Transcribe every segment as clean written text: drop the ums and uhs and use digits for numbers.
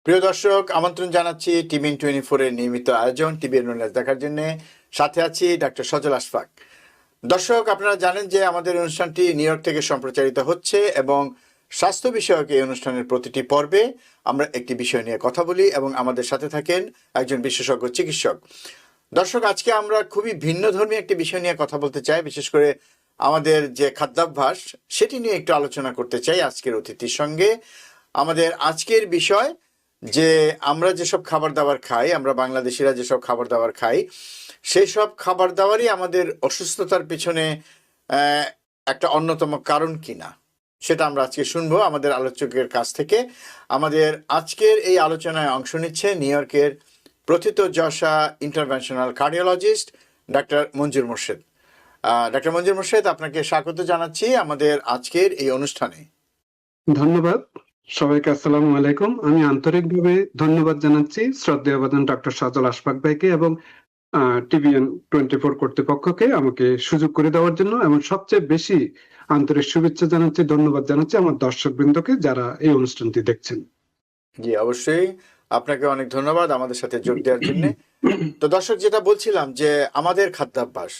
প্রিয় দর্শক, আমন্ত্রণ জানাচ্ছি টিভিএন 24 এর নিয়মিত আয়োজন টিভিএন নলেজ দেখার জন্য। সাথে আছি ডক্টর সজল আশফাক। দর্শক, আপনারা জানেন যে আমাদের অনুষ্ঠানটি নিউ ইয়র্ক থেকে সম্প্রচারিত হচ্ছে এবং স্বাস্থ্য বিষয়ক এই অনুষ্ঠানের প্রতিটি পর্বে আমরা একটি বিষয় নিয়ে কথা বলি এবং আমাদের সাথে থাকেন একজন বিশেষজ্ঞ চিকিৎসক। দর্শক, আজকে আমরা খুবই ভিন্ন ধর্মী একটি বিষয় নিয়ে কথা বলতে চাই, বিশেষ করে আমাদের যে খাদ্যাভ্যাস সেটি নিয়ে একটু আলোচনা করতে চাই আজকের অতিথির সঙ্গে। আমাদের আজকের বিষয় যে আমরা যেসব খাবার দাবার খাই, আমরা বাংলাদেশিরা যেসব খাবার দাবার খাই, সেই সব খাবার দাবারই আমাদের অসুস্থতার পিছনে একটা অন্যতম কারণ কিনা সেটা আমরা আজকে শুনবো আমাদের আলোচকের কাছ থেকে। আমাদের আজকের এই আলোচনায় অংশ নিচ্ছে নিউ ইয়র্কের প্রথিতযশা ইন্টারভেনশনাল কার্ডিওলজিস্ট ডাক্তার মঞ্জুর মোর্শেদ। ডাক্তার মঞ্জুর মোর্শেদ, আপনাকে স্বাগত জানাচ্ছি আমাদের আজকের এই অনুষ্ঠানে। ধন্যবাদ সবাইকে। আসসালামু আলাইকুম। আমি আন্তরিকভাবে ধন্যবাদ জানাচ্ছি শ্রদ্ধেয় ডক্টর সজল আশফাক ভাইকে এবং টিভিএন 24 কর্তৃপক্ষকে আমাকে সুযোগ করে দেওয়ার জন্য, এবং সবচেয়ে বেশি আন্তরিক শুভেচ্ছা জানাচ্ছি, ধন্যবাদ জানাচ্ছি আমার দর্শক বৃন্দকে যারা এই অনুষ্ঠানটি দেখছেন। জি, অবশ্যই আপনাকে অনেক ধন্যবাদ আমাদের সাথে যোগ দেওয়ার জন্য। তো দর্শক, যেটা বলছিলাম যে আমাদের খাদ্যাভ্যাস,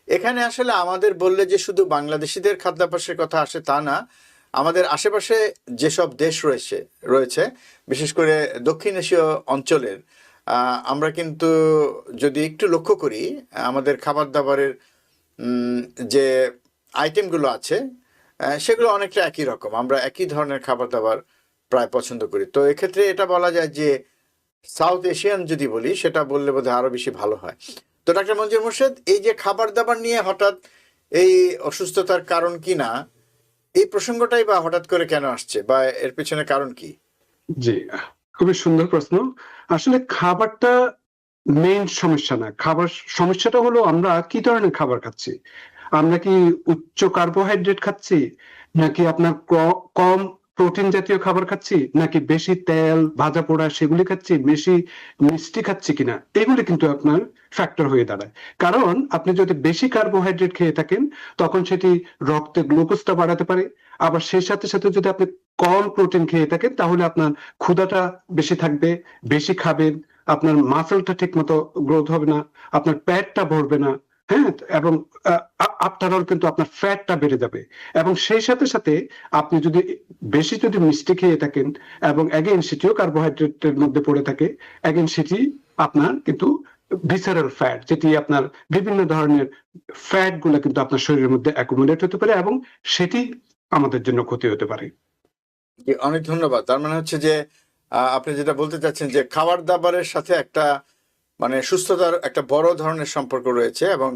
এখানে আসলে আমাদের বললে যে শুধু বাংলাদেশিদের খাদ্যাভ্যাসের কথা আসে তা না। আমাদের আশেপাশে যেসব দেশ রয়েছে বিশেষ করে দক্ষিণ এশীয় অঞ্চলের, আমরা কিন্তু যদি একটু লক্ষ্য করি আমাদের খাবার দাবারের যে আইটেমগুলো আছে সেগুলো অনেকটা একই রকম। আমরা একই ধরনের খাবার দাবার প্রায় পছন্দ করি। তো এক্ষেত্রে এটা বলা যায় যে সাউথ এশিয়ান যদি বলি, সেটা বললে বোধহয় আরো বেশি ভালো হয়। তো ডাক্তার মঞ্জুর মোর্শেদ, এই যে খাবার দাবার নিয়ে হঠাৎ এই অসুস্থতার কারণ কি না, এই প্রসঙ্গটাই বা হঠাৎ করে কেন আসছে বা এর পিছনে কারণ কি? জি, খুবই সুন্দর প্রশ্ন। আসলে খাবারটা মেইন সমস্যা না। সমস্যাটা হলো আমরা কি ধরনের খাবার খাচ্ছি। আমরা কি উচ্চ কার্বোহাইড্রেট খাচ্ছি, নাকি আপনার কম প্রোটিন জাতীয় খাবার খাচ্ছি, নাকি বেশি তেল ভাজা পোড়া সেগুলি খাচ্ছি, বেশি মিষ্টি খাচ্ছি কিনা, এগুলি কিন্তু আপনার ফ্যাক্টর হয়ে দাঁড়ায়। কারণ আপনি যদি বেশি কার্বোহাইড্রেট খেয়ে থাকেন তখন সেটি রক্তে গ্লুকোজটা বাড়াতে পারে। আবার সেই সাথে সাথে যদি আপনি কম প্রোটিন খেয়ে থাকেন তাহলে আপনার ক্ষুধাটা বেশি থাকবে, বেশি খাবেন, আপনার মাসলটা ঠিক মতো গ্রোথ হবে না, আপনার পেটটা ভরবে না। হ্যাঁ, এবং আফটার অল কিন্তু আপনার ফ্যাটটা বেড়ে যাবে। এবং সেই সাথে সাথে আপনি যদি বেশি মিষ্টি খেয়ে থাকেন এবং অ্যাগেন সেটিও কার্বোহাইড্রেটের মধ্যে পড়ে থাকে, অ্যাগেন সেটি আপনার কিন্তু ভিসারাল ফ্যাট, যেটি আপনার বিভিন্ন ধরনের ফ্যাট গুলো কিন্তু আপনার শরীরের মধ্যে অ্যাকুমুলেট হতে পারে এবং সেটি আমাদের জন্য ক্ষতি হতে পারে। অনেক ধন্যবাদ। তার মানে হচ্ছে যে আপনি যেটা বলতে চাচ্ছেন যে খাবার দাবারের সাথে একটা মানে সুস্থতার একটা বড় ধরনের সম্পর্ক রয়েছে এবং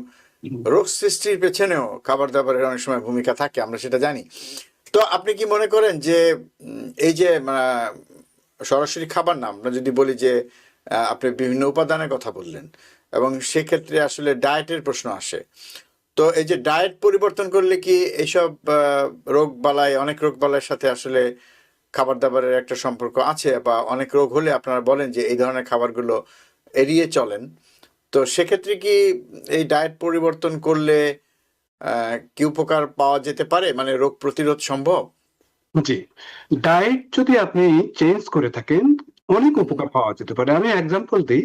রোগ সৃষ্টির পেছনেও খাবার দাবারের অনেক সময় ভূমিকা থাকে, আমরা সেটা জানি। তো আপনি কি মনে করেন যে এই যে সরাসরি খাবার না, আমরা যদি বলি যে আপনি বিভিন্ন উপাদানের কথা বললেন এবং সেক্ষেত্রে আসলে ডায়েটের প্রশ্ন আসে, তো এই যে ডায়েট পরিবর্তন করলে কি এইসব অনেক রোগ বালাইয়ের সাথে আসলে খাবার দাবারের একটা সম্পর্ক আছে, বা অনেক রোগ হলে আপনারা বলেন যে এই ধরনের খাবারগুলো এড়িয়ে চলেন, তো সেক্ষেত্রে কি এই ডায়েট পরিবর্তন করলে কি উপকার পাওয়া যেতে পারে, মানে রোগ প্রতিরোধ সম্ভব? জি, ডায়েট যদি আপনি চেঞ্জ করে থাকেন অনেক উপকার পাওয়া যেতে পারে। আমি এক্সাম্পল দিই,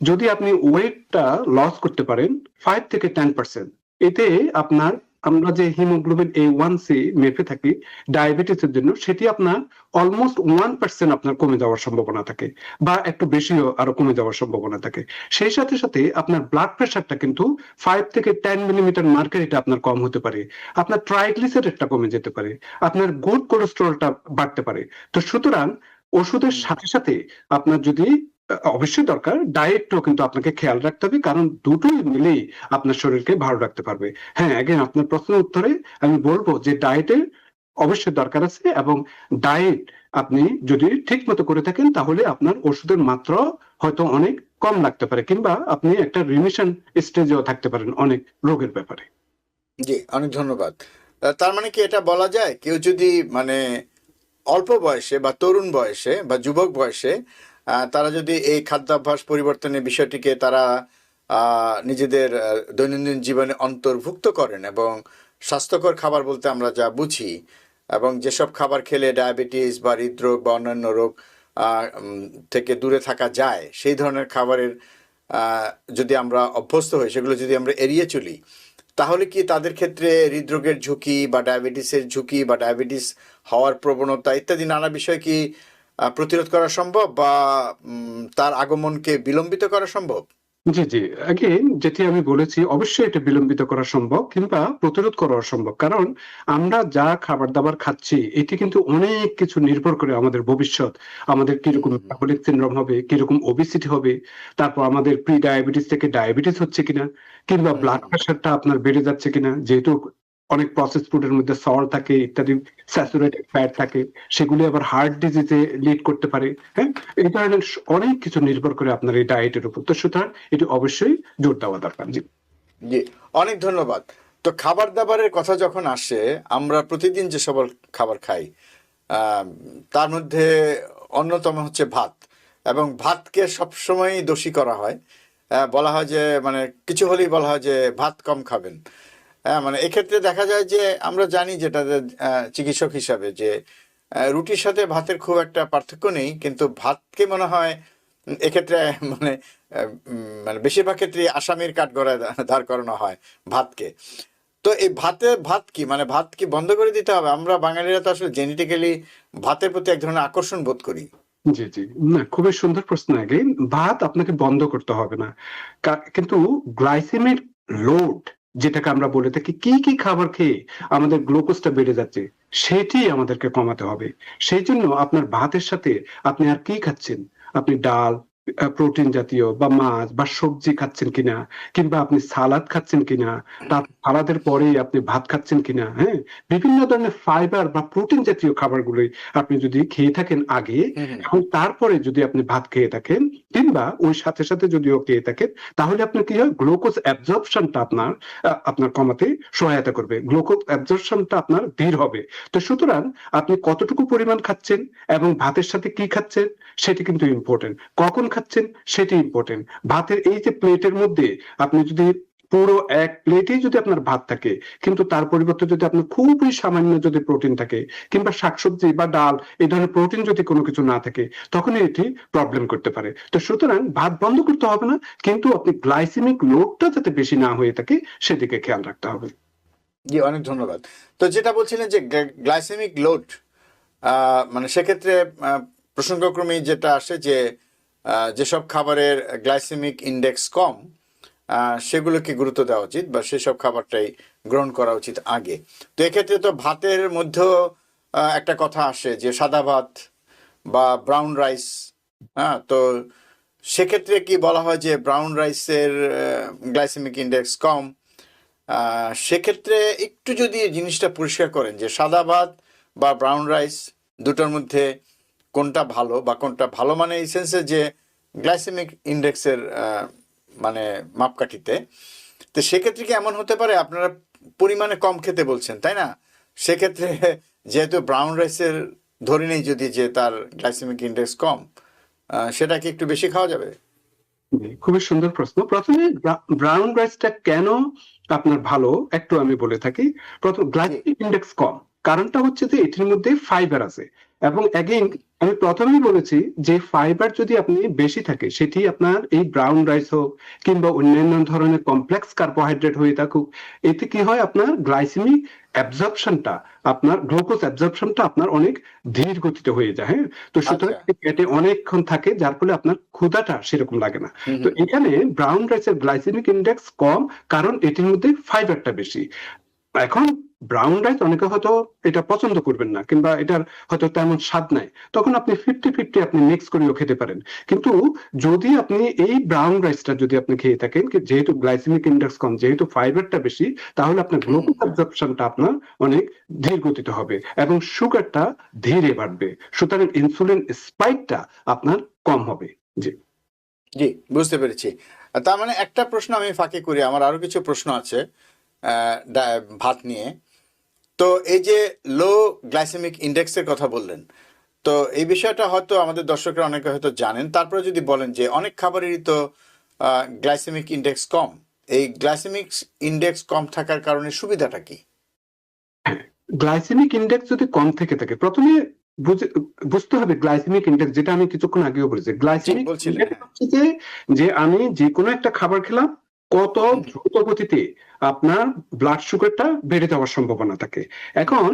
যদি আপনি ওয়েটটা লস করতে পারেন 5 থেকে 10%, এতে আপনার আমরা যে হিমোগ্লোবিন A1C মেপে থাকি ডায়াবেটিসের জন্য, সেটি আপনার অলমোস্ট 1% আপনার কমে যাওয়ার সম্ভাবনা থাকে, বা একটু বেশিও আরো কমে যাওয়ার সম্ভাবনা থাকে। সেই সাথে সাথে আপনার ব্লাড প্রেশারটা কিন্তু 5 থেকে 10 মিলিমিটার মার্কারিটা আপনার কম হতে পারে, আপনার ট্রাইগ্লিসারাইডটা কমে যেতে পারে, আপনার গুড কোলেস্টেরলটা বাড়তে পারে। তো সুতরাং ওষুধের সাথে সাথে আপনার যদি অবশ্যই দরকার, ডায়েটটাও কিন্তু আপনাকে খেয়াল রাখতে হবে, কারণ দুটোই মিলেই আপনার শরীরকে ভালো রাখতে পারবে। হ্যাঁ, এগেন আপনার প্রশ্নের উত্তরে আমি বলবো যে ডায়েটের অবশ্যই দরকার আছে, এবং ডায়েট আপনি যদি ঠিক মতো করে থাকেন তাহলে আপনার ওষুধের মাত্রা হয়তো অনেক কম লাগতে পারে, কিংবা আপনি একটা রিমিশন স্টেজেও থাকতে পারেন অনেক রোগের ব্যাপারে। জি, অনেক ধন্যবাদ। তার মানে কি এটা বলা যায়, কেউ যদি মানে অল্প বয়সে বা তরুণ বয়সে বা যুবক বয়সে তারা যদি এই খাদ্যাভ্যাস পরিবর্তনের বিষয়টিকে তারা নিজেদের দৈনন্দিন জীবনে অন্তর্ভুক্ত করেন এবং স্বাস্থ্যকর খাবার বলতে আমরা যা বুঝি, এবং যেসব খাবার খেলে ডায়াবেটিস বা হৃদরোগ বা অন্যান্য রোগ থেকে দূরে থাকা যায়, সেই ধরনের খাবারের যদি আমরা অভ্যস্ত হই, সেগুলো যদি আমরা এড়িয়ে চলি, তাহলে কি তাদের ক্ষেত্রে হৃদরোগের ঝুঁকি বা ডায়াবেটিসের ঝুঁকি বা ডায়াবেটিস হওয়ার প্রবণতা ইত্যাদি নানা বিষয় কি প্রতিরোধ করা সম্ভব, বা তার আগমনকে বিলম্বিত করা সম্ভব? জি, জি। এগেইন যেটি আমি বলেছি, অবশ্যই এটা বিলম্বিত করা সম্ভব কিংবা প্রতিরোধ করা সম্ভব। কারণ আমরা যা খাবার-দাবার খাচ্ছি, এটি কিন্তু অনেক কিছু নির্ভর করে আমাদের ভবিষ্যৎ। আমাদের কিরকম মেটাবলিক সিনড্রোম হবে, কিরকম ওবেসিটি হবে, তারপর আমাদের প্রি-ডায়াবেটিস থেকে ডায়াবেটিস হচ্ছে কিনা, কিংবা ব্লাড প্রেশারটা আপনার বেড়ে যাচ্ছে কিনা। যেহেতু অনেক প্রসেসড ফুডের মধ্যে সল্ট থাকে, ইত্যাদি স্যাচুরেটেড ফ্যাট থাকে, সেগুলি আবার হার্ট ডিজিজে লিড করতে পারে। হ্যাঁ? এই ধরনের অনেক কিছু নির্ভর করে আপনার এই ডায়েটের উপর। তো সুতরাং এটি অবশ্যই জোর দেওয়া দরকার। জি। জি, অনেক ধন্যবাদ। তো খাবার দাবারের কথা যখন আসে, আমরা প্রতিদিন যে সকল খাবার খাই, তার মধ্যে অন্যতম হচ্ছে ভাত, এবং ভাতকে সবসময় দোষী করা হয়। বলা হয় যে, মানে কিছু হলেই বলা হয় যে ভাত কম খাবেন। মানে এক্ষেত্রে দেখা যায় যে আমরা জানি, যেটা চিকিৎসক হিসাবে, যে রুটির সাথে ভাতের খুব একটা পার্থক্য নেই, কিন্তু ভাতকে মনে হয় এক্ষেত্রে মানে মানে বেশিরভাগ ক্ষেত্রে আসামির কাঠগড়ায় দাঁড় করানো হয় ভাতকে। তো এই ভাত কি, মানে ভাত কি বন্ধ করে দিতে হবে? আমরা বাঙালিরা তো আসলে জেনেটিক্যালি ভাতের প্রতি এক ধরনের আকর্ষণ বোধ করি। জি, জি। না, খুবই সুন্দর প্রশ্ন। এগেইন ভাত আপনাকে বন্ধ করতে হবে না। কিন্তু গ্লাইসেমিক লোড যেটাকে আমরা বলে থাকি, কি খাবার খেয়ে আমাদের গ্লুকোজটা বেড়ে যাচ্ছে, সেটি আমাদেরকে কমাতে হবে। সেইজন্য আপনার ভাতের সাথে আপনি আর কি খাচ্ছেন? আপনি ডাল, প্রোটিন জাতীয় বা মাছ বা সবজি খাচ্ছেন কিনা, কিংবা আপনি সালাদ খাচ্ছেন কিনা, তার সালাদের পরেই আপনি ভাত খাচ্ছেন কিনা, হ্যাঁ? বিভিন্ন ধরনের ফাইবার বা প্রোটিন জাতীয় খাবারগুলোই আপনি যদি খেয়ে থাকেন আগে, এবং তারপরে যদি আপনি ভাত খেয়ে থাকেন, কিংবা ওই সাথে সাথে যদিও খেয়ে থাকেন, তাহলে আপনার কি হয়, গ্লুকোজ অ্যাবজর্পশনটা আপনার কমাতে সহায়তা করবে। গ্লুকোজ অ্যাবজর্পশনটা আপনার ধীর হবে। তো সুতরাং আপনি কতটুকু পরিমাণ খাচ্ছেন এবং ভাতের সাথে কি খাচ্ছেন, সেটি কিন্তু ইম্পর্টেন্ট। কখন খাচ্ছেন সেটি ইম্পর্টেন্ট। ভাতের এই যে প্লেটের মধ্যে আপনি যদি পুরো এক প্লেটেই যদি আপনার ভাত থাকে, কিন্তু তার পরিবর্তে যদি আপনার খুবই সামান্য যদি প্রোটিন থাকে, কিংবা শাকসবজি বা ডাল, এই ধরনের প্রোটিন যদি কোনো কিছু না থাকে, তখনই এটি প্রবলেম করতে পারে। তো সুতরাং ভাত বন্ধ করতে হবে না, কিন্তু আপনি গ্লাইসেমিক লোডটা যাতে বেশি না হয়ে থাকে সেদিকে খেয়াল রাখতে হবে। জি, অনেক ধন্যবাদ। তো যেটা বলছিলেন যে গ্লাইসেমিক লোড, মানে সেক্ষেত্রে প্রসঙ্গক্রমে যেটা আসে যে যেসব খাবারের গ্লাইসেমিক ইন্ডেক্স কম, সেগুলোকে গুরুত্ব দেওয়া উচিত, বা সেসব খাবারটাই গ্রহণ করা উচিত আগে। তো এক্ষেত্রে তো ভাতের মধ্যেও একটা কথা আসে যে সাদা ভাত বা ব্রাউন রাইস। হ্যাঁ, তো সেক্ষেত্রে কি বলা হয় যে ব্রাউন রাইসের গ্লাইসেমিক ইন্ডেক্স কম? সেক্ষেত্রে একটু যদি জিনিসটা পরিষ্কার করেন যে সাদা ভাত বা ব্রাউন রাইস দুটোর মধ্যে কোনটা ভালো, বা কোনটা ভালো মানে এই সেন্সে যে গ্লাইসেমিক ইন্ডেক্সের মানে মাপকাঠিতে। তো সেক্ষেত্রে কি এমন হতে পারে, আপনারা পরিমাণে কম খেতে বলছেন, তাই না? সেক্ষেত্রে যেহেতু ব্রাউন রাইসের ধরে নেই যদি যে তার গ্লাইসেমিক ইন্ডেক্স কম, সেটা কি একটু বেশি খাওয়া যাবে? খুবই সুন্দর প্রশ্ন। প্রথমে ব্রাউন রাইসটা কেন আপনার ভালো একটু আমি বলে থাকি। প্রথম, গ্লাইসেমিক ইন্ডেক্স কম, কারণটা হচ্ছে যে এটির মধ্যে ফাইবার আছে, এবং এগেইন আমি প্রথমেই বলেছি যে ফাইবার যদি আপনি বেশি থাকে, সেটি আপনার এই ব্রাউন রাইস হোক কিংবা অন্যান্য ধরনের কমপ্লেক্স কার্বোহাইড্রেট হয়ে থাকুক, এতে কি হয়, আপনার গ্লাইসেমিক অ্যাবজর্পশনটা, আপনার গ্লুকোজ অ্যাবজর্পশনটা আপনার অনেক ধীর গতিতে হয়ে যায়। হ্যাঁ? তো সুতরাং পেটে অনেকক্ষণ থাকে, যার ফলে আপনার ক্ষুধাটা সেরকম লাগে না। তো এখানে ব্রাউন রাইসের গ্লাইসেমিক ইন্ডেক্স কম, কারণ এটির মধ্যে ফাইবারটা বেশি। এখন ব্রাউন রাইস অনেকে হয়তো এটা পছন্দ করবেন না, কিংবা এটার হয়তো তেমন স্বাদ নাই, তখন আপনি 50-50 আপনি মিক্স করেও খেতে পারেন। কিন্তু যদি আপনি এই ব্রাউন রাইসটা যদি আপনি খেয়ে থাকেন, যেহেতু গ্লাইসেমিক ইন্ডেক্স কম, যেহেতু ফাইবারটা বেশি, তাহলে আপনার গ্লুকোজ অ্যাবজর্পশনটা আপনার অনেক ধীর গতিতে হবে এবং সুগারটা ধীরে বাড়বে। সুতরাং ইনসুলিন স্পাইকটা আপনার কম হবে। জি, জি, বুঝতে পেরেছি। তার মানে একটা প্রশ্ন আমি ফাঁকি করি, আমার আরো কিছু প্রশ্ন আছে ভাত নিয়ে। তো এই যে লো গ্লাইসেমিক ইন্ডেক্সের কথা বললেন, তো এই বিষয়টা হয়তো আমাদের দর্শকরা অনেকে হয়তো জানেন, তারপরে যদি বলেন যে অনেক খাবারেরই তো গ্লাইসেমিক ইন্ডেক্স কম, এই গ্লাইসেমিক ইন্ডেক্স কম থাকার কারণে সুবিধাটা কি? গ্লাইসেমিক ইন্ডেক্স যদি কম থেকে থাকে, প্রথমে বুঝতে হবে গ্লাইসেমিক ইন্ডেক্স, যেটা আমি কিছুক্ষণ আগেও বলেছি। ঠিক গ্লাইসেমিক বলছিলেন, ইন্ডেক্স হ্যাঁ। হচ্ছে যে আমি যে কোনো একটা খাবার খেলাম, কত হুম, দ্রুত গতিতে আপনার ব্লাড সুগারটা বেড়ে যাওয়ার সম্ভাবনা থাকে। এখন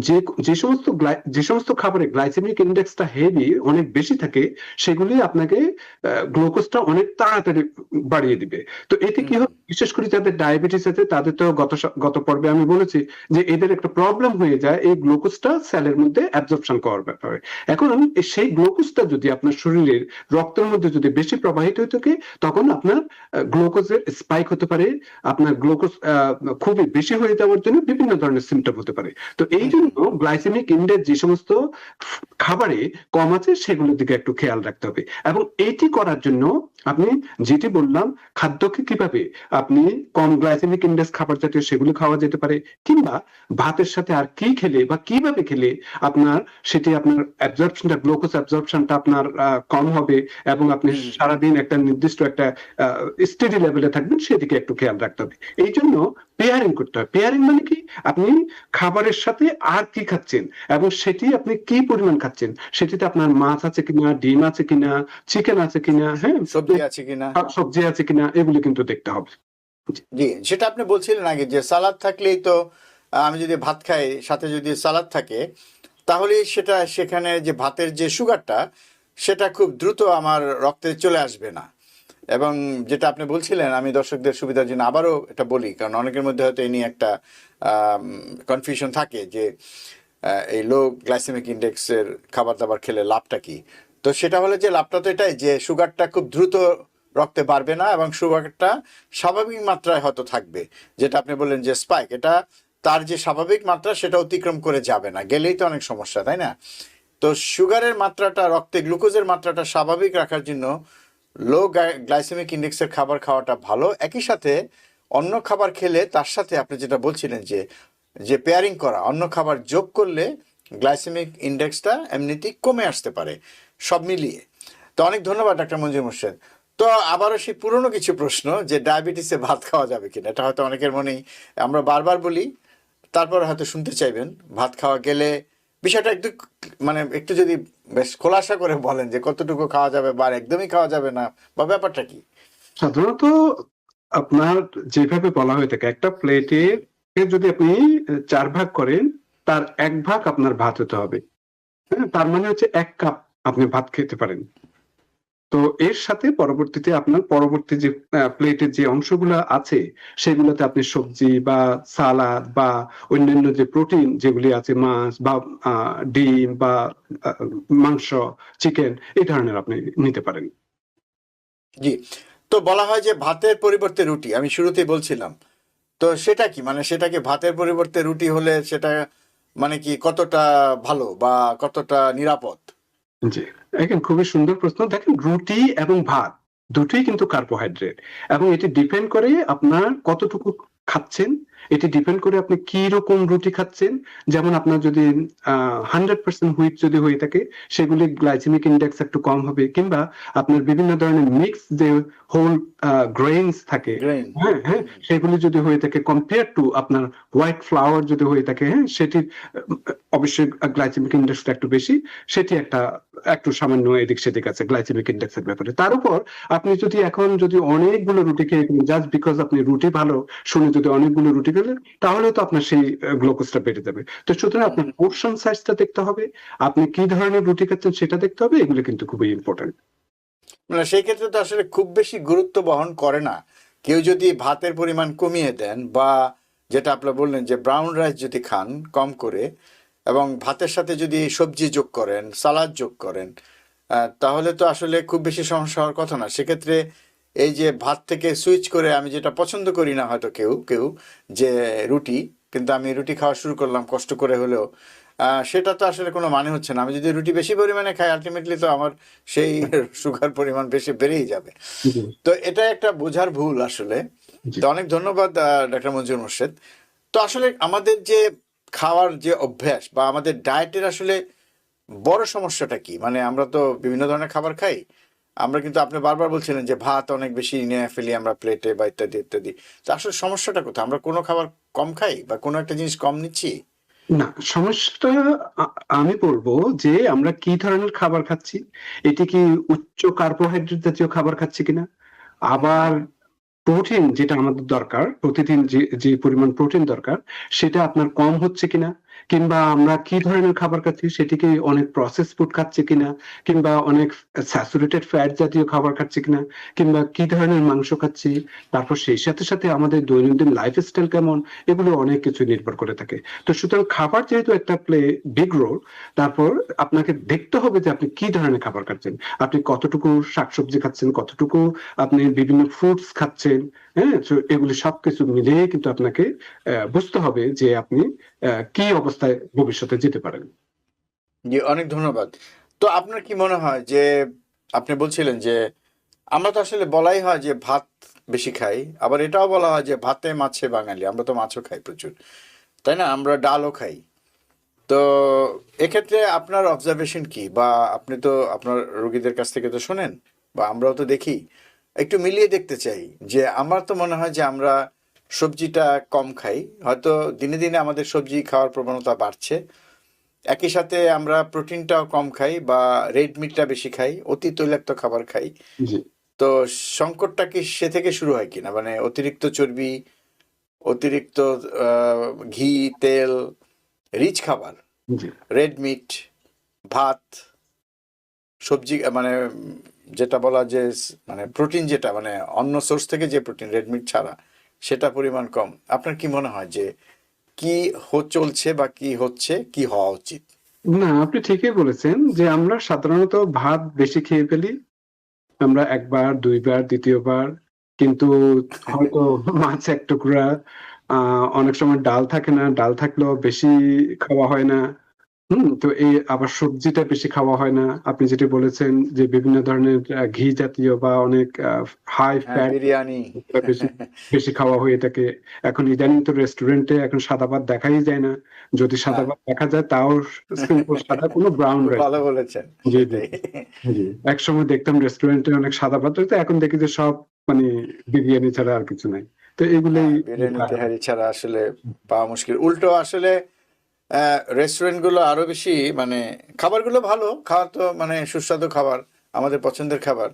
যে যে সমস্ত খাবারে গ্লাইসেমিক ইন্ডেক্সটা হেভি, অনেক বেশি থাকে, সেগুলি আপনাকে গ্লুকোজটা অনেক তাড়াতাড়ি বাড়িয়ে দিবে। তো এতে কি হুম, হবে, বিশেষ করে যাদের ডায়াবেটিস আছে তাদের তো গত পর্বে আমি বলেছি যে এদের একটা প্রবলেম হয়ে যায় এই গ্লুকোজটা সেলের মধ্যে অ্যাবজর্পশন করার ব্যাপারে। এখন সেই গ্লুকোজটা যদি আপনার শরীরের রক্তের মধ্যে যদি বেশি প্রবাহিত হয়ে থাকে, তখন আপনার গ্লুকোজের স্পাইক হতে পারে, আপনার গ্লুকোজ খুবই বেশি হয়ে যাওয়ার জন্য বিভিন্ন ধরনের সিমটম হতে পারে। তো এই হুম, জন্য গ্লাইসেমিক ইন্ডেক্স যে সমস্ত খাবারে কম আছে সেগুলোর দিকে একটু খেয়াল রাখতে হবে। এবং এইটি করার জন্য আপনি যেটি বললাম, খাদ্যকে কিভাবে আপনি কম গ্লাইসেমিক ইন্ডেক্স খাবার জাতীয় সেগুলো খাওয়া যেতে পারে, কিংবা ভাতের সাথে আর কি খেলে বা কিভাবে খেলে আপনার সেটি আপনার অ্যাবজর্পশনটা, গ্লুকোজ অ্যাবজর্পশনটা আপনার কম হবে এবং আপনি হুম, সারাদিন একটা নির্দিষ্ট একটা স্টেডি লেভেলে থাকবেন, সেদিকে একটু খেয়াল রাখতে হবে। এই জন্য পেয়ারিং করতে হবে। পেয়ারিং মানে কি, আপনি খাবারের সাথে আর কি খাচ্ছেন এবং সেটি আপনি কি পরিমাণ খাচ্ছেন, সেটিতে আপনার মাছ আছে কিনা, ডিম আছে কিনা, চিকেন আছে কিনা, হ্যাঁ, সবজি আছে কিনা। সবজি আছে কিনা, এগুলো কিন্তু দেখতে হবে। জি, সেটা আপনি বলছিলেন আগে যে সালাদ থাকলেই তো, আমি যদি ভাত খাই সাথে যদি সালাদ থাকে, তাহলে সেটা সেখানে যে ভাতের যে সুগারটা সেটা খুব দ্রুত আমার রক্তে চলে আসবে না। এবং যেটা আপনি বলছিলেন, আমি দর্শকদের সুবিধার জন্য আবারও এটা বলি, কারণ অনেকের মধ্যে হয়তো এই নিয়ে একটা কনফিউশন থাকে যে এই লো গ্লাইসেমিক ইন্ডেক্সের খাবার দাবার খেলে লাভটা কি। তো সেটা হলো যে লাভটা তো এটাই যে সুগারটা খুব দ্রুত রক্তে বাড়বে না এবং সুগারটা স্বাভাবিক মাত্রায় হয়তো থাকবে। যেটা আপনি বললেন যে স্পাইক, এটা তার যে স্বাভাবিক মাত্রা সেটা অতিক্রম করে যাবে না, গেলেই তো অনেক সমস্যা, তাই না? তো সুগারের মাত্রাটা, রক্তে গ্লুকোজের মাত্রাটা স্বাভাবিক রাখার জন্য লো গ্লাইসেমিক ইন্ডেক্সের খাবার খাওয়াটা ভালো। একই সাথে অন্য খাবার খেলে তার সাথে আপনি যেটা বলছিলেন যে যে পেয়ারিং করা, অন্য খাবার যোগ করলে গ্লাইসেমিক ইন্ডেক্সটা এমনিতেই কমে আসতে পারে, সব মিলিয়ে। তো অনেক ধন্যবাদ ডাক্তার মঞ্জুর মোর্শেদ। তো আবারও সেই পুরনো কিছু প্রশ্ন, যে ডায়াবেটিসে ভাত খাওয়া যাবে কিনা, এটা হয়তো অনেকের মনেই, আমরা বারবার বলি, তারপর হয়তো শুনতে চাইবেন। ভাত খাওয়া গেলে বিষয়টা একটু, মানে একটু যদি বেশ খোলাসা করে বলেন যে কতটুকু খাওয়া যাবে বা একদমই খাওয়া যাবে না, বা ব্যাপারটা কি? সাধারণত আপনার যেভাবে বলা হয়ে থাকে, একটা প্লেটে যদি আপনি 4 ভাগ করেন, তার 1 ভাগ আপনার ভাত হতে হবে। হ্যাঁ, তার মানে হচ্ছে 1 কাপ আপনি ভাত খেতে পারেন। তো এর সাথে পরবর্তীতে আপনার পরবর্তী যে প্লেটের যে অংশগুলো আছে, সেগুলোতে আপনি সবজি বা সালাদ বা অন্যান্য যে প্রোটিন যেগুলি আছে, মাছ বা ডিম বা আহ, মাংস, চিকেন, এই ধরনের আপনি নিতে পারেন। জি। তো বলা হয় যে ভাতের পরিবর্তে রুটি, আমি শুরুতেই বলছিলাম, তো সেটা কি, মানে সেটাকে ভাতের পরিবর্তে রুটি হলে সেটা মানে কি কতটা ভালো বা কতটা নিরাপদ? জি, এখন খুবই সুন্দর প্রশ্ন। দেখেন, রুটি এবং ভাত দুটোই কিন্তু কার্বোহাইড্রেট, এবং এটি ডিপেন্ড করে আপনার কতটুকু খাচ্ছেন, এটি ডিপেন্ড করে আপনি কি রকম রুটি খাচ্ছেন। যেমন আপনার যদি 100% হুইট যদি হয়ে থাকে, সেগুলি গ্লাইসেমিক ইন্ডেক্স একটু কম হবে, কিংবা আপনার বিভিন্ন ধরনের মিক্স যে হোল গ্রেইনস থাকে, গ্রেইন। হ্যাঁ হ্যাঁ, সেগুলি যদি হয়ে থাকে কম্পেয়ার টু আপনার হোয়াইট ফ্লাওয়ার যদি হয়ে থাকে, হ্যাঁ, সেটির অবশ্যই গ্লাইসেমিক ইন্ডেক্সটা একটু বেশি। সেটি একটু সামান্য এদিক সেদিক আছে গ্লাইসেমিক ইন্ডেক্সের ব্যাপারে। তার উপর আপনি যদি এখন যদি অনেকগুলো রুটি খেয়ে জাস্ট বিকজ আপনি রুটি ভালো শুনে যদি অনেকগুলো রুটি খেলেন, তাহলে তো আপনার সেই গ্লুকোজটা বেড়ে যাবে। তো সুতরাং আপনার পোর্শন সাইজটা দেখতে হবে, আপনি কি ধরনের রুটি খাচ্ছেন সেটা দেখতে হবে, এগুলো কিন্তু খুবই ইম্পর্টেন্ট। মানে সেই ক্ষেত্রে তো আসলে খুব বেশি গুরুত্ব বহন করে না। কেউ যদি ভাতের পরিমাণ কমিয়ে দেন, বা যেটা আপনি বললেন যে ব্রাউন রাইস যদি খান কম করে, এবং ভাতের সাথে যদি সবজি যোগ করেন, সালাদ যোগ করেন, তাহলে তো আসলে খুব বেশি সমস্যা হওয়ার কথা না। সেক্ষেত্রে এই যে ভাত থেকে সুইচ করে, আমি যেটা পছন্দ করি না হয়তো কেউ কেউ, যে রুটি, কিন্তু আমি রুটি খাওয়া শুরু করলাম কষ্ট করে হলেও, সেটা তো আসলে কোনো মানে হচ্ছে না। আমি যদি রুটি বেশি পরিমাণে খাই, আলটিমেটলি তো আমার সেই সুগার পরিমাণ বেশি বেড়েই যাবে। জি তো এটা একটা বোঝার ভুল আসলে। জি। তো অনেক ধন্যবাদ ডাক্তার মঞ্জুর মোর্শেদ। তো আসলে আমাদের যে খাওয়ার যে অভ্যাস বা আমাদের ডায়েটের আসলে বড় সমস্যাটা কি? মানে আমরা তো বিভিন্ন ধরনের খাবার খাই, আমরা কিন্তু, আপনি বারবার বলছিলেন যে ভাত অনেক বেশি নিয়ে ফেলি আমরা প্লেটে বা ইত্যাদি ইত্যাদি। তো আসলে সমস্যাটা কোথায়? আমরা কোনো খাবার কম খাই বা কোনো একটা জিনিস কম নিচ্ছি? না, সমস্যাটা আমি বলবো যে আমরা কি ধরনের খাবার খাচ্ছি, এটি কি উচ্চ কার্বোহাইড্রেট জাতীয় খাবার খাচ্ছি কিনা, আবার প্রোটিন যেটা আমাদের দরকার প্রতিদিন যে পরিমাণ প্রোটিন দরকার সেটা আপনার কম হচ্ছে কিনা, কিংবা আমরা কি ধরনের খাবার খাচ্ছি সেটি কি অনেক প্রসেস ফুড খাচ্ছি কিনা, কিংবা অনেক স্যাচুরেটেড ফ্যাট জাতীয় খাবার খাচ্ছি কিনা, কিংবা কি ধরনের মাংস খাচ্ছি, তারপর সেই সাথে সাথে আমাদের দৈনন্দিন লাইফস্টাইল কেমন, এগুলো অনেক কিছু নির্ভর করে থাকে। তো সুতরাং খাবার যেহেতু একটা প্লে বিগ রোল, তারপর আপনাকে দেখতে হবে যে আপনি কি ধরনের খাবার খাচ্ছেন, আপনি কতটুকু শাকসবজি খাচ্ছেন, কতটুকু আপনি বিভিন্ন ফ্রুটস খাচ্ছেন। হ্যাঁ, তো এগুলি সবকিছু মিলিয়ে কিন্তু আপনাকে বুঝতে হবে যে আপনি কি অবস্থায় ভবিষ্যতে যেতে পারেন। জি, অনেক ধন্যবাদ। তো আপনার কি মনে হয় যে আপনি বলছিলেন যে আমরা তো আসলে বলাই হয় যে ভাত বেশি খাই, আবার এটাও বলা হয় যে ভাতে মাছে বাঙালি, আমরা তো মাছও খাই প্রচুর, তাই না? আমরা ডালও খাই। তো এক্ষেত্রে আপনার অবজারভেশন কি, বা আপনি তো আপনার রোগীদের কাছ থেকে তো শোনেন, বা আমরাও তো দেখি, একটু মিলিয়ে দেখতে চাই যে আমার তো মনে হয় যে আমরা সবজিটা কম খাই, হয়তো দিনে দিনে আমাদের সবজি খাওয়ার প্রবণতা বাড়ছে, একই সাথে আমরা প্রোটিনটাও কম খাই বা রেড মিটটা বেশি খাই, অতি তৈলাক্ত খাবার খাই। জি, তো সংকটটা কি সে থেকে শুরু হয় কিনা, মানে অতিরিক্ত চর্বি, অতিরিক্ত ঘি, তেল, রিচ খাবার, জি, রেড মিট, ভাত, সবজি, মানে যেটা বলা যে মানে প্রোটিন, যেটা মানে অন্য সোর্স থেকে যে প্রোটিন, রেড মিট ছাড়া, সেটা পরিমাণ কম। আপনার কি মনে হয় যে কি চলছে বা কি হচ্ছে, কি হওয়া উচিত? না, আপনি ঠিকই বলেছেন যে আমরা সাধারণত ভাত বেশি খেয়ে ফেলি, আমরা একবার দুইবার দ্বিতীয়বার, কিন্তু হয়তো মাছ এক টুকরা, অনেক সময় ডাল থাকে না, ডাল থাকলেও বেশি খাওয়া হয় না। তো এই আবার সবজিটা বেশি খাওয়া হয় না। আপনি যেটি বলেছেন যে বিভিন্ন ধরনের ঘি জাতীয় বা অনেক হাই হ্যাঁ, ফ্যাট বিরিয়ানি। বেশি বেশি খাওয়া হয়ে থাকে। এখন ইদানিং তো রেস্টুরেন্টে এখন সাদা ভাত দেখাই যায় না। যদি সাদা হ্যাঁ, ভাত দেখা যায় তাও সিম্পল সাদা, কোনো ব্রাউন খুব রাইস। ভালো বলেছেন, জি, জি, সেটাই। জি। একসময় দেখতাম রেস্টুরেন্টে অনেক সাদা ভাত হইতো, এখন দেখি যে সব মানে বিরিয়ানি ছাড়া আর কিছু নাই। তো এগুলোই হ্যাঁ, বিরিয়ানি তেহারি ছাড়া আসলে পাওয়া মুশকিল। উল্টো আসলে রেস্টুরেন্টগুলো আরো বেশি, মানে খাবারগুলো ভালো, খাওয়া তো মানে সুস্বাদু খাবার, আমাদের পছন্দের খাবার,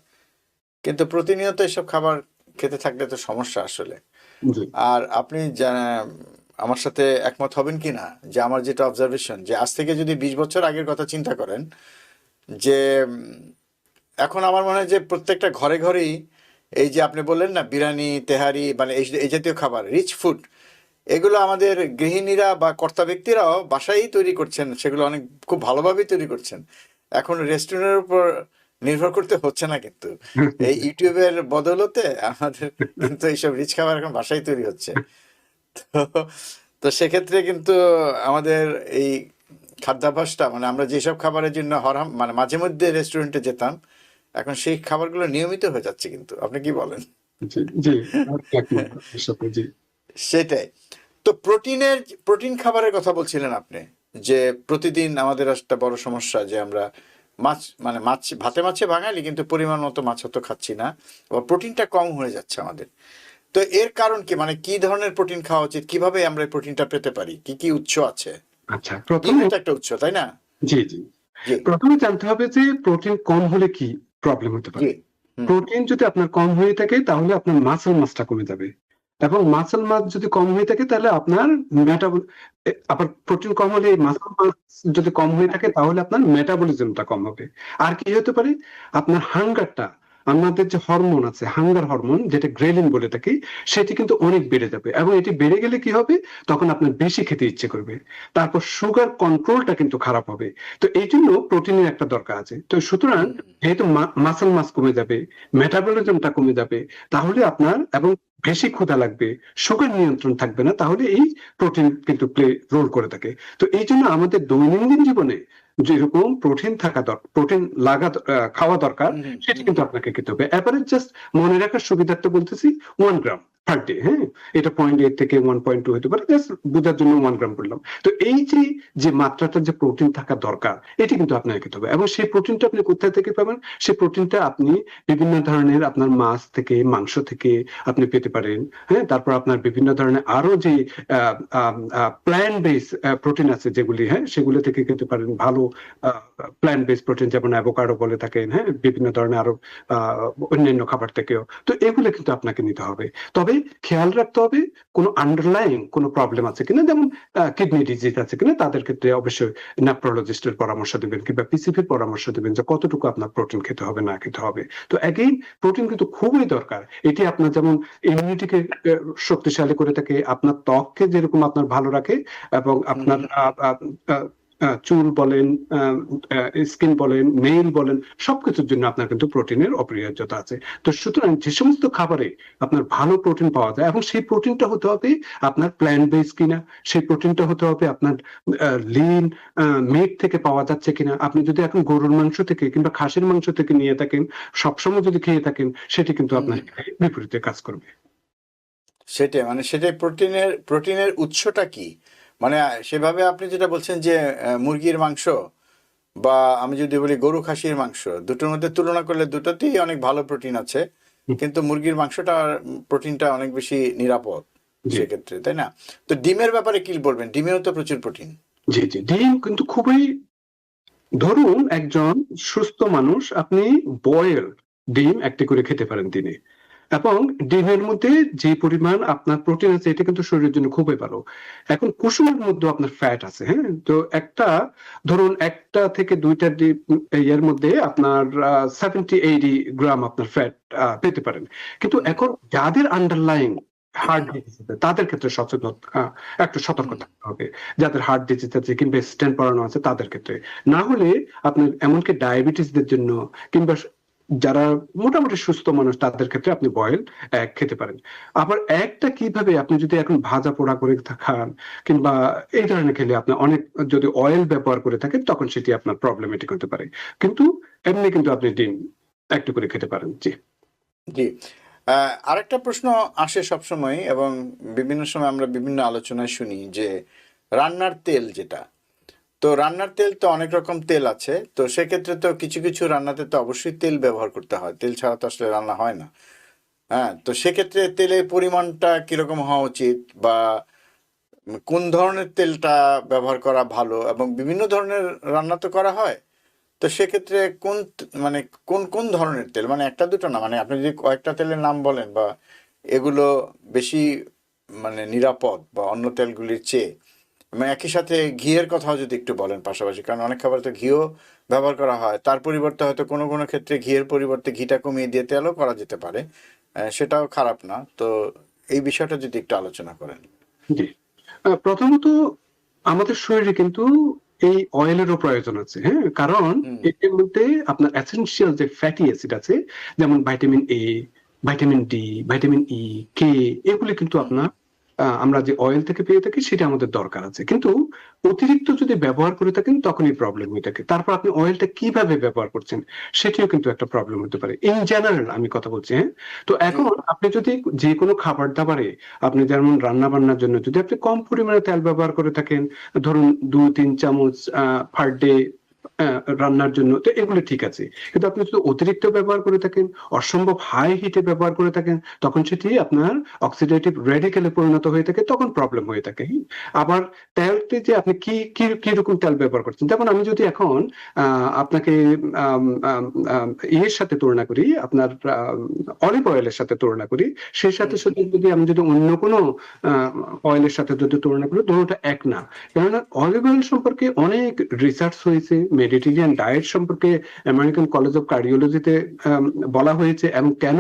কিন্তু প্রতিনিয়ত এসব খাবার খেতে থাকলে তো সমস্যা আসলে। জি, আর আপনি আমার সাথে একমত হবেন কি না যে আমার যেটা অবজারভেশন, যে আজ থেকে যদি 20 বছর আগের কথা চিন্তা করেন, যে এখন আমার মনে হয় যে প্রত্যেকটা ঘরে ঘরেই এই যে আপনি বললেন না বিরিয়ানি, তেহারি, মানে এই জাতীয় খাবার, রিচ ফুড, এগুলো আমাদের গৃহিণীরা বা কর্তা ব্যক্তিরাও বাসায় তৈরি করছেন, সেগুলো অনেক খুব ভালোভাবেই তৈরি করছেন। এখন রেস্টুরেন্টের উপর নির্ভর করতে হচ্ছে না, কিন্তু এই ইউটিউবের বদৌলতে আমাদের কিন্তু এইসব রিচ খাবার এখন বাসায় তৈরি হচ্ছে। তো তো সেক্ষেত্রে কিন্তু আমাদের এই খাদ্যাভ্যাসটা, মানে আমরা যেসব খাবারের জন্য মানে মাঝে মধ্যে রেস্টুরেন্টে যেতাম, এখন সেই খাবারগুলো নিয়মিত হয়ে যাচ্ছে, কিন্তু আপনি কি বলেন? জি, জি, আমি একমত আপনার সাথে। জি, সেটাই। তো প্রোটিন খাবারের কথা বলছিলেন আপনি, যে প্রতিদিন আমাদের একটা বড় সমস্যা যে আমরা মাছ, মানে মাছ, ভাতে মাছে বাঙালি, কিন্তু পরিমাণ মতো মাছ তো খাচ্ছি না, বা প্রোটিনটা কম হয়ে যাচ্ছে আমাদের। তো এর কারণ কি, মানে কি ধরনের প্রোটিন খাওয়া উচিত, কিভাবে আমরা এই প্রোটিনটা পেতে পারি, কি কি উৎস আছে? আচ্ছা, ডিমও তো একটা উৎস, তাই না? জি, জি। জি, প্রথমে জানতে হবে যে প্রোটিন কম হলে কি প্রবলেম হতে জি। পারে। হুম, হুম। প্রোটিন যদি আপনার কম হয়ে থাকে তাহলে আপনার মাসল মাসটা কমে যাবে। এবং মাসল মাস যদি কম হয়ে থাকে তাহলে আপনার আবার প্রোটিন কম হলে মাসল মাস যদি কম হয়ে থাকে তাহলে আপনার মেটাবলিজমটা কম হবে। আর কি হতে পারে? আপনার হাঙ্গারটা, আমাদের যে হরমোন আছে, হাঙ্গার হরমোন যেটা গ্রেলিন বলে থাকি, সেটি কিন্তু অনেক বেড়ে যাবে, এবং এটি বেড়ে গেলে কি হবে? তখন আপনার বেশি খেতে ইচ্ছে করবে। তারপর সুগার কন্ট্রোলটা কিন্তু খারাপ হবে। তো এই জন্য প্রোটিনের একটা দরকার আছে। তো সুতরাং হুম, যেহেতু মাসল মাস কমে যাবে, মেটাবলিজমটা কমে যাবে, তাহলে আপনার এবং বেশি ক্ষুধা লাগবে, সুগার নিয়ন্ত্রণ থাকবে না, তাহলে এই প্রোটিন কিন্তু প্লে রোল করে থাকে। তো এই জন্য আমাদের দৈনন্দিন জীবনে যেরকম প্রোটিন থাকা দরকার, প্রোটিন খাওয়া দরকার, হুম, হুম, সেটি হুম, কিন্তু হুম। আপনাকে খেতে হবে। এবারে জাস্ট মনে রাখার সুবিধার্থে বলতেছি 1 গ্রাম। Per day. হ্যাঁ, এটা 0.8 থেকে 1.2 হতে পারে, জাস্ট বোঝার জন্য 1 গ্রাম বললাম। তো এই যে যে মাত্রাটা যে প্রোটিন থাকা দরকার, এটি কিন্তু আপনাকে খেতে হবে। এবং সেই প্রোটিনটা আপনি কোথায় থেকে পাবেন? সেই প্রোটিনটা আপনি বিভিন্ন ধরনের আপনার মাছ থেকে, মাংস থেকে আপনি পেতে পারেন। হ্যাঁ, তারপর আপনার বিভিন্ন ধরনের আরো যে প্ল্যান্ট বেস প্রোটিন আছে যেগুলি, হ্যাঁ, সেগুলো থেকে খেতে পারেন। ভালো প্ল্যান্ট বেস প্রোটিন, যেমন অ্যাভোকাডো বলে থাকেন, হ্যাঁ, বিভিন্ন ধরনের আরো অন্যান্য খাবার থেকেও। তো এগুলো কিন্তু আপনাকে নিতে হবে। তবে খেয়াল রাখতে হবে কোনো আন্ডারলাইং কোনো প্রবলেম আছে কিনা, যেমন কিডনি ডিজিজ আছে কিনা, তাদের ক্ষেত্রে অবশ্যই নেফ্রোলজিস্টের পরামর্শ দিবেন কিংবা পিসিপির পরামর্শ দিবেন যে কতটুকু আপনার প্রোটিন খেতে হবে না খেতে হবে। তো এগেইন প্রোটিন কিন্তু খুবই দরকার। এটি আপনার যেমন ইমিউনিটিকে শক্তিশালী করে থাকে, আপনার ত্বককে যেরকম আপনার ভালো রাখে, এবং আপনার চুল বলেন, স্কিন বলেন, নেইল বলেন, সবকিছুর জন্য আপনার কিন্তু প্রোটিনের অপরিহার্যতা আছে। তো সুতরাং যে সমস্ত খাবারে আপনার ভালো প্রোটিন পাওয়া যায়, এবং সেই প্রোটিনটা হতে হবে আপনার প্ল্যান্ট বেস কিনা, সেই প্রোটিনটা হতে হবে আপনার লিন মিট থেকে পাওয়া যাচ্ছে কিনা। আপনি যদি এখন গরুর মাংস থেকে কিংবা খাসির মাংস থেকে নিয়ে থাকেন, সবসময় যদি খেয়ে থাকেন, সেটি কিন্তু আপনার বিপরীতে কাজ করবে। সেটাই, মানে সেটাই, প্রোটিনের উৎসটা কি? মানে সেভাবে আপনি যেটা বলছেন যে মুরগির মাংস বা আমি যদি বলি গরু খাসির মাংস, দুটোর মধ্যে তুলনা করলে দুটোতেই অনেক ভালো প্রোটিন আছে, কিন্তু মুরগির মাংসটা প্রোটিনটা অনেক বেশি নিরাপদ সেক্ষেত্রে, তাই না? তো ডিমের ব্যাপারে কি বলবেন? ডিমেও তো প্রচুর প্রোটিন। জি জি, ডিম কিন্তু খুবই, ধরুন একজন সুস্থ মানুষ, আপনি বয়েল ডিম একটি করে খেতে পারেন দিনে, এবং ডিমের মধ্যে যে পরিমাণ আপনার প্রোটিন আছে, এটা কিন্তু শরীরের জন্য খুবই ভালো। এখন কুসুমের মধ্যে আপনার ফ্যাট আছে, হ্যাঁ, তো ধরুন একটা থেকে দুইটা ডিম এর মধ্যে আপনার 70-80 গ্রাম আপনার ফ্যাট পেতে পারেন। কিন্তু এখন যাদের আন্ডারলাইং হার্ট ডিজিজ আছে, তাদের ক্ষেত্রে একটু সতর্ক থাকতে হবে। যাদের হার্ট ডিজিজ আছে কিংবা স্টেন্ট পড়ানো আছে, তাদের ক্ষেত্রে। না হলে আপনার এমনকি ডায়াবেটিসদের জন্য কিংবা যারা মোটামুটি সুস্থ মানুষ, তাদের ক্ষেত্রে আপনি বয়েল এগ খেতে পারেন। আবার এগটা কিভাবে, আপনি যদি এখন ভাজা পোড়া করে খান কিংবা এই ধরনের খেলে, আপনি অনেক যদি অয়েল ব্যবহার করে থাকেন, তখন সেটি আপনার প্রবলেমেটিক হতে পারে। কিন্তু এমনি কিন্তু আপনি ডিম একটু করে খেতে পারেন। জি জি। আরেকটা প্রশ্ন আসে সবসময়, এবং বিভিন্ন সময় আমরা বিভিন্ন আলোচনায় শুনি যে রান্নার তেল যেটা, তো রান্নার তেল তো অনেক রকম তেল আছে, তো সেক্ষেত্রে তো কিছু কিছু রান্নাতে তো অবশ্যই তেল ব্যবহার করতে হয়, তেল ছাড়া তো আসলে রান্না হয় না। হ্যাঁ, তো সেক্ষেত্রে তেলের পরিমাণটা কিরকম হওয়া উচিত, বা কোন ধরনের তেলটা ব্যবহার করা ভালো? এবং বিভিন্ন ধরনের রান্না তো করা হয়, তো সেক্ষেত্রে মানে কোন কোন ধরনের তেল, মানে একটা দুটো না, মানে আপনি যদি কয়েকটা তেলের নাম বলেন, বা এগুলো বেশি মানে নিরাপদ বা অন্য তেলগুলির চেয়ে, মানে একই সাথে ঘিয়ের কথাও যদি একটু বলেন পাশাপাশি, কারণ অনেক খাবার তো ঘিও ব্যবহার করা হয়, তার পরিবর্তে হয়তো কোনো কোনো ক্ষেত্রে ঘিয়ের পরিবর্তে ঘিটা কমিয়ে দিয়ে তেলও করা যেতে পারে, সেটাও খারাপ না। তো এই বিষয়টা যদি একটু আলোচনা করেন। জি, প্রথমত আমাদের শরীরে কিন্তু এই অয়েলেরও প্রয়োজন আছে, হ্যাঁ, কারণ এর মধ্যে আপনার এসেনশিয়াল যে ফ্যাটি অ্যাসিড আছে, যেমন vitamin A, vitamin D, vitamin E, K, এগুলি কিন্তু আপনার আমরা যে অয়েল থেকে পেয়ে থাকি, সেটা আমাদের দরকার আছে। কিন্তু অতিরিক্ত যদি ব্যবহার করে থাকেন, তখনই প্রবলেম হয়ে থাকে। তারপর আপনি অয়েলটা কিভাবে ব্যবহার করছেন, সেটিও কিন্তু একটা প্রবলেম হতে পারে। ইন জেনারেল আমি কথা বলছি, হ্যাঁ। তো এখন আপনি যদি যে কোনো খাবার দাবারে, আপনি যেমন রান্না বান্নার জন্য যদি আপনি কম পরিমাণে তেল ব্যবহার করে থাকেন, ধরুন 2-3 চামচ পার ডে রান্নার জন্য, তো এগুলো ঠিক আছে। কিন্তু আপনি যদি অতিরিক্ত ব্যবহার করে থাকেন, অসম্ভব হাই হিটে ব্যবহার করে থাকেন, তখন সেটি আপনার অক্সিডেটিভ রেডিকেলে পরিণত হয়ে থাকে, তখন প্রবলেম হয়ে থাকে। আবার তেলটি যে আপনি কি কি কি রকম তেল ব্যবহার করছেন, যেমন আমি যদি এখন আপনাকে ইয়ের সাথে তুলনা করি, আপনার অলিভ অয়েলের সাথে তুলনা করি, সেই সাথে সাথে যদি আমি যদি অন্য কোনো অয়েলের সাথে যদি তুলনা করি, দুটোটা এক না। কেননা অলিভ অয়েল সম্পর্কে অনেক রিসার্চ হয়েছে, মেডিটেরিয়ান ডায়েট সম্পর্কে আমেরিকান কলেজ অফ কার্ডিওলজিতে বলা হয়েছে, এবং কেন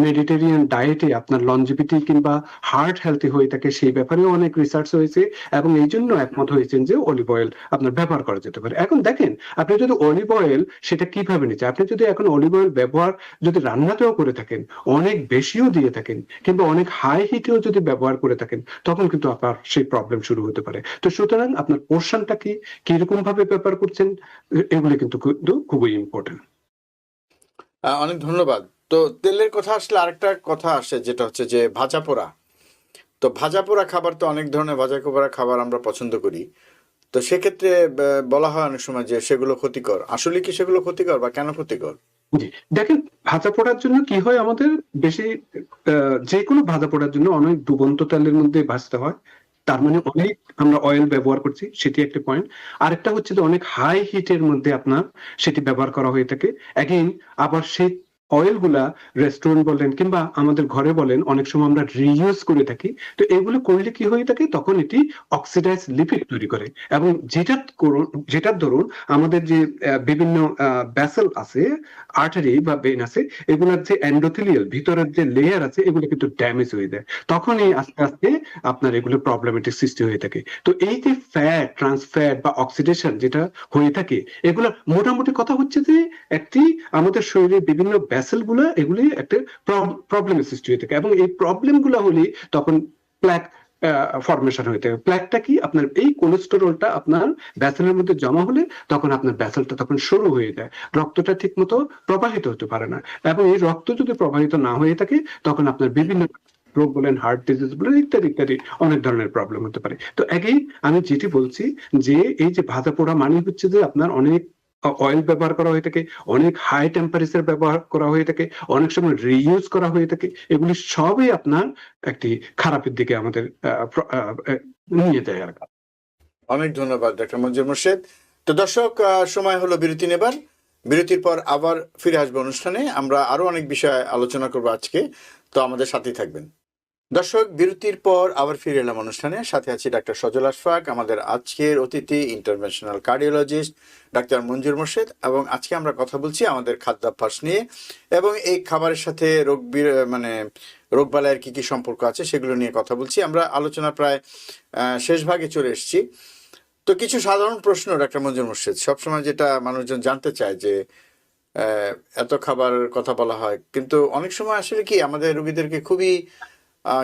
মেডিটেরিয়ান ডায়েটে আপনার লঞ্জিভিটি কিংবা হার্ট হেলথি হয়ে থাকে, সেই ব্যাপারেও অনেক রিসার্চ হয়েছে, এবং এই জন্য একমত হয়েছেন যে অলিভ অয়েল আপনার ব্যবহার করা যেতে পারে। এখন দেখেন, আপনি যদি অলিভ অয়েল সেটা কিভাবে নিচ্ছে, আপনি যদি এখন অলিভ অয়েল ব্যবহার যদি রান্নাতেও করে থাকেন, অনেক বেশিও দিয়ে থাকেন, কিংবা অনেক হাই হিটেও যদি ব্যবহার করে থাকেন, তখন কিন্তু আপনার সেই প্রবলেম শুরু হতে পারে। তো সুতরাং আপনার পোর্শনটা কি, কিরকম ভাবে ব্যবহার করছেন, এগুলি কিন্তু খুবই ইম্পর্টেন্ট। অনেক ধন্যবাদ তো তেলের কথা আসলে আরেকটা কথা আসে, যেটা হচ্ছে যে ভাজা পোড়া। তো ভাজা পোড়া খাবার, তো অনেক ধরনের ভাজা পোড়া খাবার আমরা পছন্দ করি। তো সেক্ষেত্রে বলা হয় অনেক সময় যে সেগুলো ক্ষতিকর। আসলে কি সেগুলো ক্ষতিকর, বা কেন ক্ষতিকর? জি, দেখেন, ভাজা পোড়ার জন্য কি হয় আমাদের বেশি, যে কোনো ভাজা পোড়ার জন্য অনেক ডুবন্ত তেলের মধ্যে ভাজতে হয়। তার মানে অনেক আমরা অয়েল ব্যবহার করছি, সেটি একটা পয়েন্ট। আরেকটা হচ্ছে যে অনেক হাই হিটের মধ্যে আপনার সেটি ব্যবহার করা হয়ে থাকে। এগেইন, আবার সেই অয়েল গুলা রেস্টুরেন্ট বলেন কিংবা আমাদের ঘরে বলেন, অনেক সময় আমরা রিইউজ করে থাকি। তো এগুলো করলে কি হয়ে থাকে, তখন এটি অক্সিডাইজ লিপিড তৈরি করে, এবং যেটার দরুন আমাদের যে বিভিন্ন ভেসেল আছে, আর্টারি বা ভেইন আছে, এগুলোর যে এন্ডোথেলিয়াল ভিতরের যে লেয়ার আছে, এগুলো কিন্তু ড্যামেজ হয়ে যায়। তখনই আস্তে আস্তে আপনার এগুলো প্রবলেমেটিক সৃষ্টি হয়ে থাকে। তো এই যে ফ্যাট, ট্রান্সফ্যাট বা অক্সিডেশন যেটা হয়ে থাকে, এগুলো মোটামুটি কথা হচ্ছে যে একটি আমাদের শরীরের বিভিন্ন ভেসেল গুলো, এগুলি একটা প্রবলেমের সৃষ্টি হয়ে থাকে, এবং এই প্রবলেম গুলো হলে তখন প্ল্যাক ফরমেশন হয়ে থাকে। প্ল্যাকটা কি, আপনার এই কোলেস্টেরলটা আপনার ভেসেলের মধ্যে জমা হলে তখন আপনার ভেসেলটা তখন সরু হয়ে যায়, রক্তটা ঠিক মতো প্রবাহিত হতে পারে না, এবং এই রক্ত যদি প্রবাহিত না হয়ে থাকে তখন আপনার বিভিন্ন রোগ বলেন, হার্ট ডিজিজ বলেন, ইত্যাদি ইত্যাদি অনেক ধরনের প্রবলেম হতে পারে। তো এগেইন আমি যেটি বলছি, যে এই যে ভাজা পোড়া মানে হচ্ছে যে আপনার অনেক অয়েল ব্যবহার করা হয়ে থাকে, অনেক হাই টেম্পারেচার ব্যবহার করা হয়ে থাকে, অনেক সময় রিইউজ করা হয়ে থাকে। এগুলি সবই আপনার একটি খারাপের দিকে আমাদের নিয়ে যায় আর কি। অনেক ধন্যবাদ ডাক্তার মঞ্জুর মোর্শেদ। তো দর্শক, সময় হলো বিরতি নেবার। বিরতির পর আবার ফিরে আসবো অনুষ্ঠানে। আমরা আরো অনেক বিষয় আলোচনা করবো আজকে, তো আমাদের সাথেই থাকবেন। দর্শক, বিরতির পর আবার ফিরে এলাম অনুষ্ঠানে। সাথে আছি ডাক্তার সজল আশফাক, আমাদের আজকের অতিথি ইন্টারন্যাশনাল কার্ডিওলজিস্ট ডাক্তার মঞ্জুর মোর্শেদ। এবং আজকে আমরা কথা বলছি আমাদের খাদ্যাভ্যাস নিয়ে, এবং এই খাবারের সাথে মানে রোগবালাইয়ের কি কি সম্পর্ক আছে সেগুলো নিয়ে কথা বলছি। আমরা আলোচনা প্রায় শেষ ভাগে চলে এসেছি। তো কিছু সাধারণ প্রশ্ন ডাক্তার মঞ্জুর মোর্শেদ, সবসময় যেটা মানুষজন জানতে চায় যে এত খাবার কথা বলা হয়, কিন্তু অনেক সময় আসলে কি আমাদের রোগীদেরকে খুবই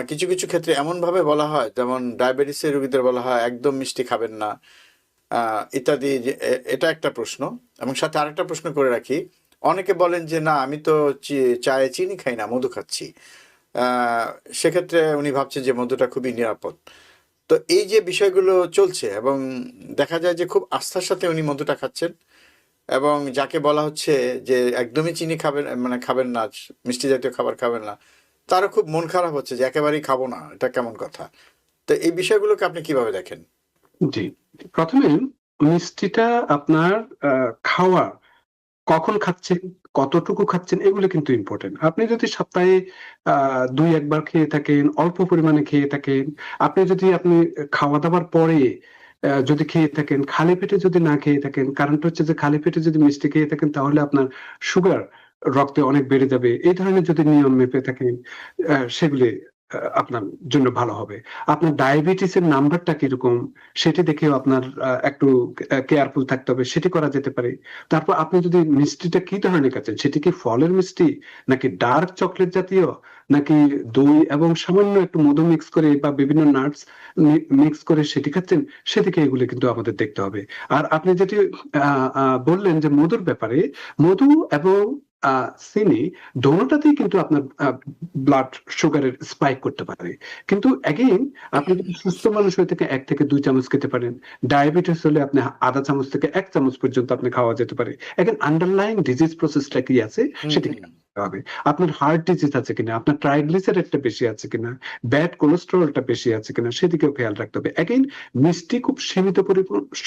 কিছু কিছু ক্ষেত্রে এমন ভাবে বলা হয়, যেমন ডায়াবেটিসের রোগীদের বলা হয় একদম মিষ্টি খাবেন না, ইত্যাদি। এটা একটা প্রশ্ন। এবং সাথে আরেকটা প্রশ্ন করে রাখি, অনেকে বলেন যে না, আমি তো চায়ে চিনি খাই না, মধু খাচ্ছি। সেক্ষেত্রে উনি ভাবছেন যে মধুটা খুবই নিরাপদ। তো এই যে বিষয়গুলো চলছে, এবং দেখা যায় যে খুব আস্থার সাথে উনি মধুটা খাচ্ছেন, এবং যাকে বলা হচ্ছে যে একদমই চিনি খাবেন, মানে খাবেন না, মিষ্টি জাতীয় খাবার খাবেন না, তারও খুব মন খারাপ হচ্ছে যে একেবারেই খাবো না। এটা কেমন কথা? তো এই বিষয়গুলোকে আপনি কিভাবে দেখেন? জি, প্রথমে মিষ্টিটা আপনার খাওয়া কখন খাচ্ছেন, কতটুকু খাচ্ছেন, এগুলো কিন্তু ইম্পর্টেন্ট। আপনি যদি সপ্তাহে 2-1 বার খেয়ে থাকেন, অল্প পরিমাণে খেয়ে থাকেন, আপনি খাওয়া দাওয়ার পরে যদি খেয়ে থাকেন, খালি পেটে যদি না খেয়ে থাকেন, কারণটা হচ্ছে যে খালি পেটে যদি মিষ্টি খেয়ে থাকেন তাহলে আপনার সুগার রক্তে অনেক বেড়ে যাবে। এই ধরনের যদি নিয়ম মেপে থাকেন, সেগুলি আপনার জন্য ভালো হবে। আপনার ডায়াবেটিসের নাম্বারটা কিরকম সেটি দেখেও আপনার একটু কেয়ারফুল থাকতে হবে, সেটি করা যেতে পারে। তারপর আপনি যদি মিষ্টিটা কি ধরনের খাচ্ছেন, সেটি কি ফলের মিষ্টি, নাকি ডার্ক চকলেট জাতীয়, নাকি দই এবং সামান্য একটু মধু মিক্স করে বা বিভিন্ন নাটস মিক্স করে সেটি খাচ্ছেন, সেদিকে এগুলো কিন্তু আমাদের দেখতে হবে। আর আপনি যেটি বললেন যে মধুর ব্যাপারে, মধু এবং চিনি দোনোটাতেই কিন্তু আপনার ব্লাড সুগারের স্পাইক করতে পারে। কিন্তু এগেইন, আপনি যদি সুস্থ মানুষ হয়ে থেকে 1 থেকে 2 চামচ খেতে পারেন। ডায়াবেটিস হলে আপনি আধা চামচ থেকে 1 চামচ পর্যন্ত আপনি খাওয়া যেতে পারে। এখন আন্ডারলাইং ডিজিজ প্রসেসটা কি আছে সেটি দেখতে হবে। আপনার হার্ট ডিজিজ আছে কিনা, আপনার ট্রাইগ্লিসারাইডটা বেশি আছে কিনা, ব্যাড কোলেস্টেরলটা বেশি আছে কিনা, সেদিকেও খেয়াল রাখতে হবে। এগেইন, মিষ্টি খুব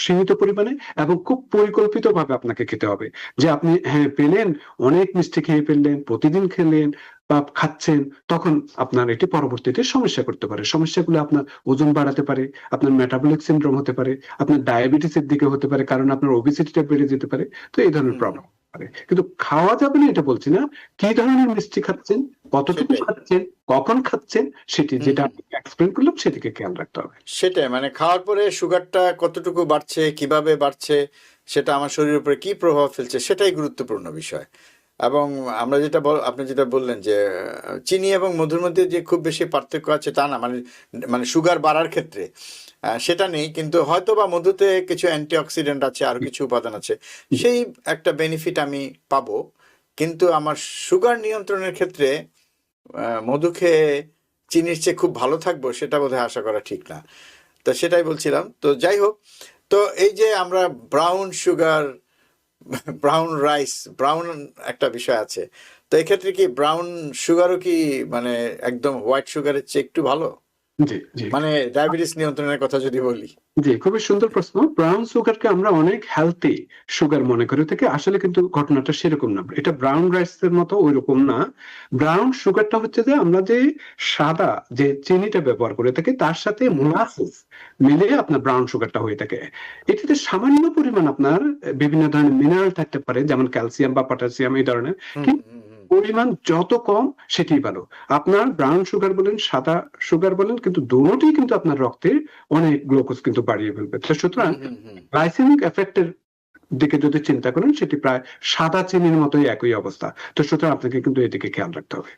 সীমিত পরিমাণে এবং খুব পরিকল্পিত ভাবে আপনাকে খেতে হবে। যে আপনি হ্যাঁ পেলেন, অনেক মিষ্টি খেয়ে ফেললেন, প্রতিদিন খেলেন বা খাচ্ছেন, তখন আপনার এটি পরবর্তীতে সমস্যা করতে পারে। সমস্যাগুলো আপনার ওজন বাড়াতে পারে, আপনার মেটাবলিক সিনড্রোম হতে পারে, আপনার ডায়াবেটিসের দিকে হতে পারে, কারণ আপনার ওবেসিটিটা বেড়ে যেতে পারে। তো এই ধরনের প্রবলেম পারে। কিন্তু খাওয়া যাবে না এটা বলছি না, কি ধরনের মিষ্টি খাচ্ছেন, কতটুকু খাচ্ছেন, কখন খাচ্ছেন, সেটি যেটা আমি এক্সপ্লেন করলাম সেদিকে খেয়াল রাখতে হবে। সেটাই, মানে খাওয়ার পরে সুগারটা কতটুকু বাড়ছে, কিভাবে বাড়ছে, সেটা আমার শরীরের উপরে কি প্রভাব ফেলছে, সেটাই গুরুত্বপূর্ণ বিষয়। এবং আমরা আপনি যেটা বললেন যে চিনি এবং মধুর মধ্যে যে খুব বেশি পার্থক্য আছে তা না, মানে মানে সুগার বাড়ার ক্ষেত্রে সেটা নেই, কিন্তু হয়তো বা মধুতে কিছু অ্যান্টিঅক্সিডেন্ট আছে, আর কিছু উপাদান আছে, সেই একটা বেনিফিট আমি পাবো। কিন্তু আমার সুগার নিয়ন্ত্রণের ক্ষেত্রে মধু খেয়ে চিনির চেয়ে খুব ভালো থাকবো সেটা বোধহয় আশা করা ঠিক না। তো সেটাই বলছিলাম। তো যাই হোক, তো এই যে আমরা brown sugar, brown rice, brown একটা বিষয় আছে, তো এক্ষেত্রে কি ব্রাউন সুগারও কি মানে একদম হোয়াইট সুগারের চেয়ে একটু ভালো, জি জি মানে ডায়াবেটিস নিয়ন্ত্রণের কথা যদি বলি? জি, খুবই সুন্দর প্রশ্ন। ব্রাউন সুগারকে আমরা অনেক হেলথি সুগার মনে করি থেকে, আসলে কিন্তু ঘটনাটা সেরকম না। এটা ব্রাউন রাইসের মতো ওইরকম না। ব্রাউন সুগারটা হচ্ছে যে আমরা যে সাদা যে চিনিটা ব্যবহার করে থাকি তার সাথে মোলাসেস মিলিয়ে আপনার ব্রাউন সুগারটা হয়ে থাকে। এটাতে সামান্য পরিমাণ আপনার বিভিন্ন ধরনের মিনারেল থাকতে পারে, যেমন ক্যালসিয়াম বা পটাশিয়াম এই ধরনের, কিন্তু পরিমাণ যত কম সেটাই ভালো। আপনার ব্রাউন সুগার বলেন সাদা সুগার বলেন, কিন্তু দুটোই কিন্তু আপনার রক্তে অনেক গ্লুকোজ কিন্তু বাড়িয়ে ফেলবে। তো সুতরাং গ্লাইসেমিক এফেক্টের দিকে যদি চিন্তা করেন, সেটি প্রায় সাদা চিনির মতোই একই অবস্থা। তো সুতরাং আপনাকে কিন্তু এদিকে খেয়াল রাখতে হবে।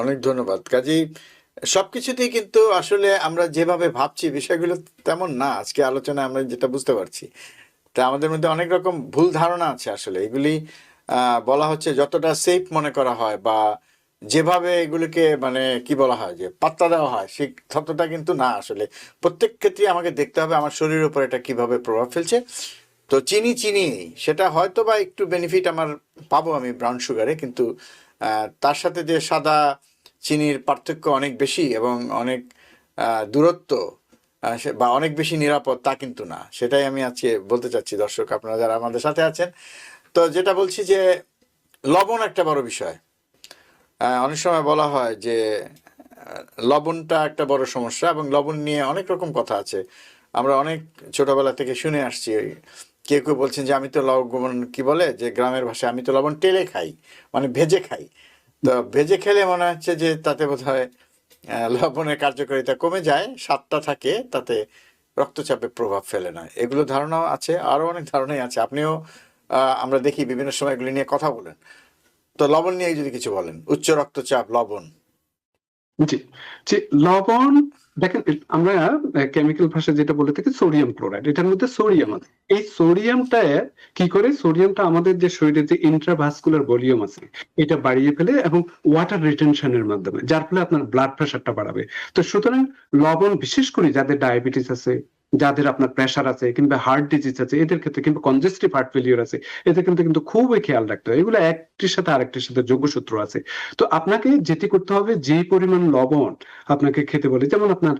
অনেক ধন্যবাদ। কাজেই সবকিছুতেই কিন্তু আসলে আমরা যেভাবে ভাবছি বিষয়গুলো তেমন না। আজকে আলোচনায় আমরা যেটা বুঝতে পারছি, তা আমাদের মধ্যে অনেক রকম ভুল ধারণা আছে। আসলে এগুলি বলা হচ্ছে যতটা সেফ মনে করা হয় বা যেভাবে এগুলিকে মানে কি বলা হয় যে পাত্তা দেওয়া হয়, সেই ততটা কিন্তু না। আসলে প্রত্যেক ক্ষেত্রে আমাকে দেখতে হবে আমার শরীরের উপর এটা কিভাবে প্রভাব ফেলছে। তো চিনি চিনি সেটা হয়তো বা একটু বেনিফিট আমার পাবো আমি ব্রাউন সুগারে, কিন্তু তার সাথে যে সাদা চিনির পার্থক্য অনেক বেশি এবং অনেক দূরত্ব বা অনেক বেশি নিরাপদ তা কিন্তু না। সেটাই আমি আজকে বলতে চাচ্ছি দর্শক, আপনারা যারা আমাদের সাথে আছেন। তো যেটা বলছি যে লবণ একটা বড় বিষয়। অনেক সময় বলা হয় যে লবণটা একটা বড় সমস্যা, এবং লবণ নিয়ে অনেক রকম কথা আছে। আমরা অনেক ছোটবেলা থেকে শুনে আসছি। কেউ কেউ বলছেন যে আমি তো লবণ, কি বলে যে গ্রামের ভাষায়, আমি তো লবণ টেলে খাই, মানে ভেজে খাই। তো ভেজে খেলে মনে হচ্ছে যে তাতে বোধহয় লবণের কার্যকারিতা কমে যায়, স্বাদটা থাকে, তাতে রক্তচাপে প্রভাব ফেলে না। এগুলো ধারণাও আছে, আরো অনেক ধারণাই আছে। আপনিও আমরা দেখি বিভিন্ন সময় এগুলি নিয়ে কথা বলেন। তো লবণ নিয়ে যদি কিছু বলেন, উচ্চ রক্তচাপ, লবণ। জি জি, লবণ দেখেন, আমরা কেমিক্যাল ভাষায় যেটা বলে থাকি সোডিয়াম ক্লোরাইড, এটার মধ্যে সোডিয়াম আছে। এই সোডিয়ামটা কি করে, সোডিয়ামটা আমাদের যে শরীরে যে ইন্ট্রাভাস্কুলার ভলিউম আছে এটা বাড়িয়ে ফেলে এবং ওয়াটার রিটেনশনের মাধ্যমে, যার ফলে আপনার ব্লাড প্রেশারটা বাড়াবে। তো সুতরাং লবণ বিশেষ করে যাদের ডায়াবেটিস আছে, যাদের আপনার প্রেশার আছে কিংবা হার্ট ডিজিজ আছে, এদের ক্ষেত্রে কিংবা কনজেস্টিভ হার্ট ফেলিওর আছে, এদের কিন্তু খুবই খেয়াল রাখতে হবে। এগুলো একটির সাথে আরেকটির সাথে যোগসূত্র আছে। তো আপনাকে যেটি করতে হবে, যে পরিমাণ লবণ আপনাকে খেতে বলে, যেমন আপনার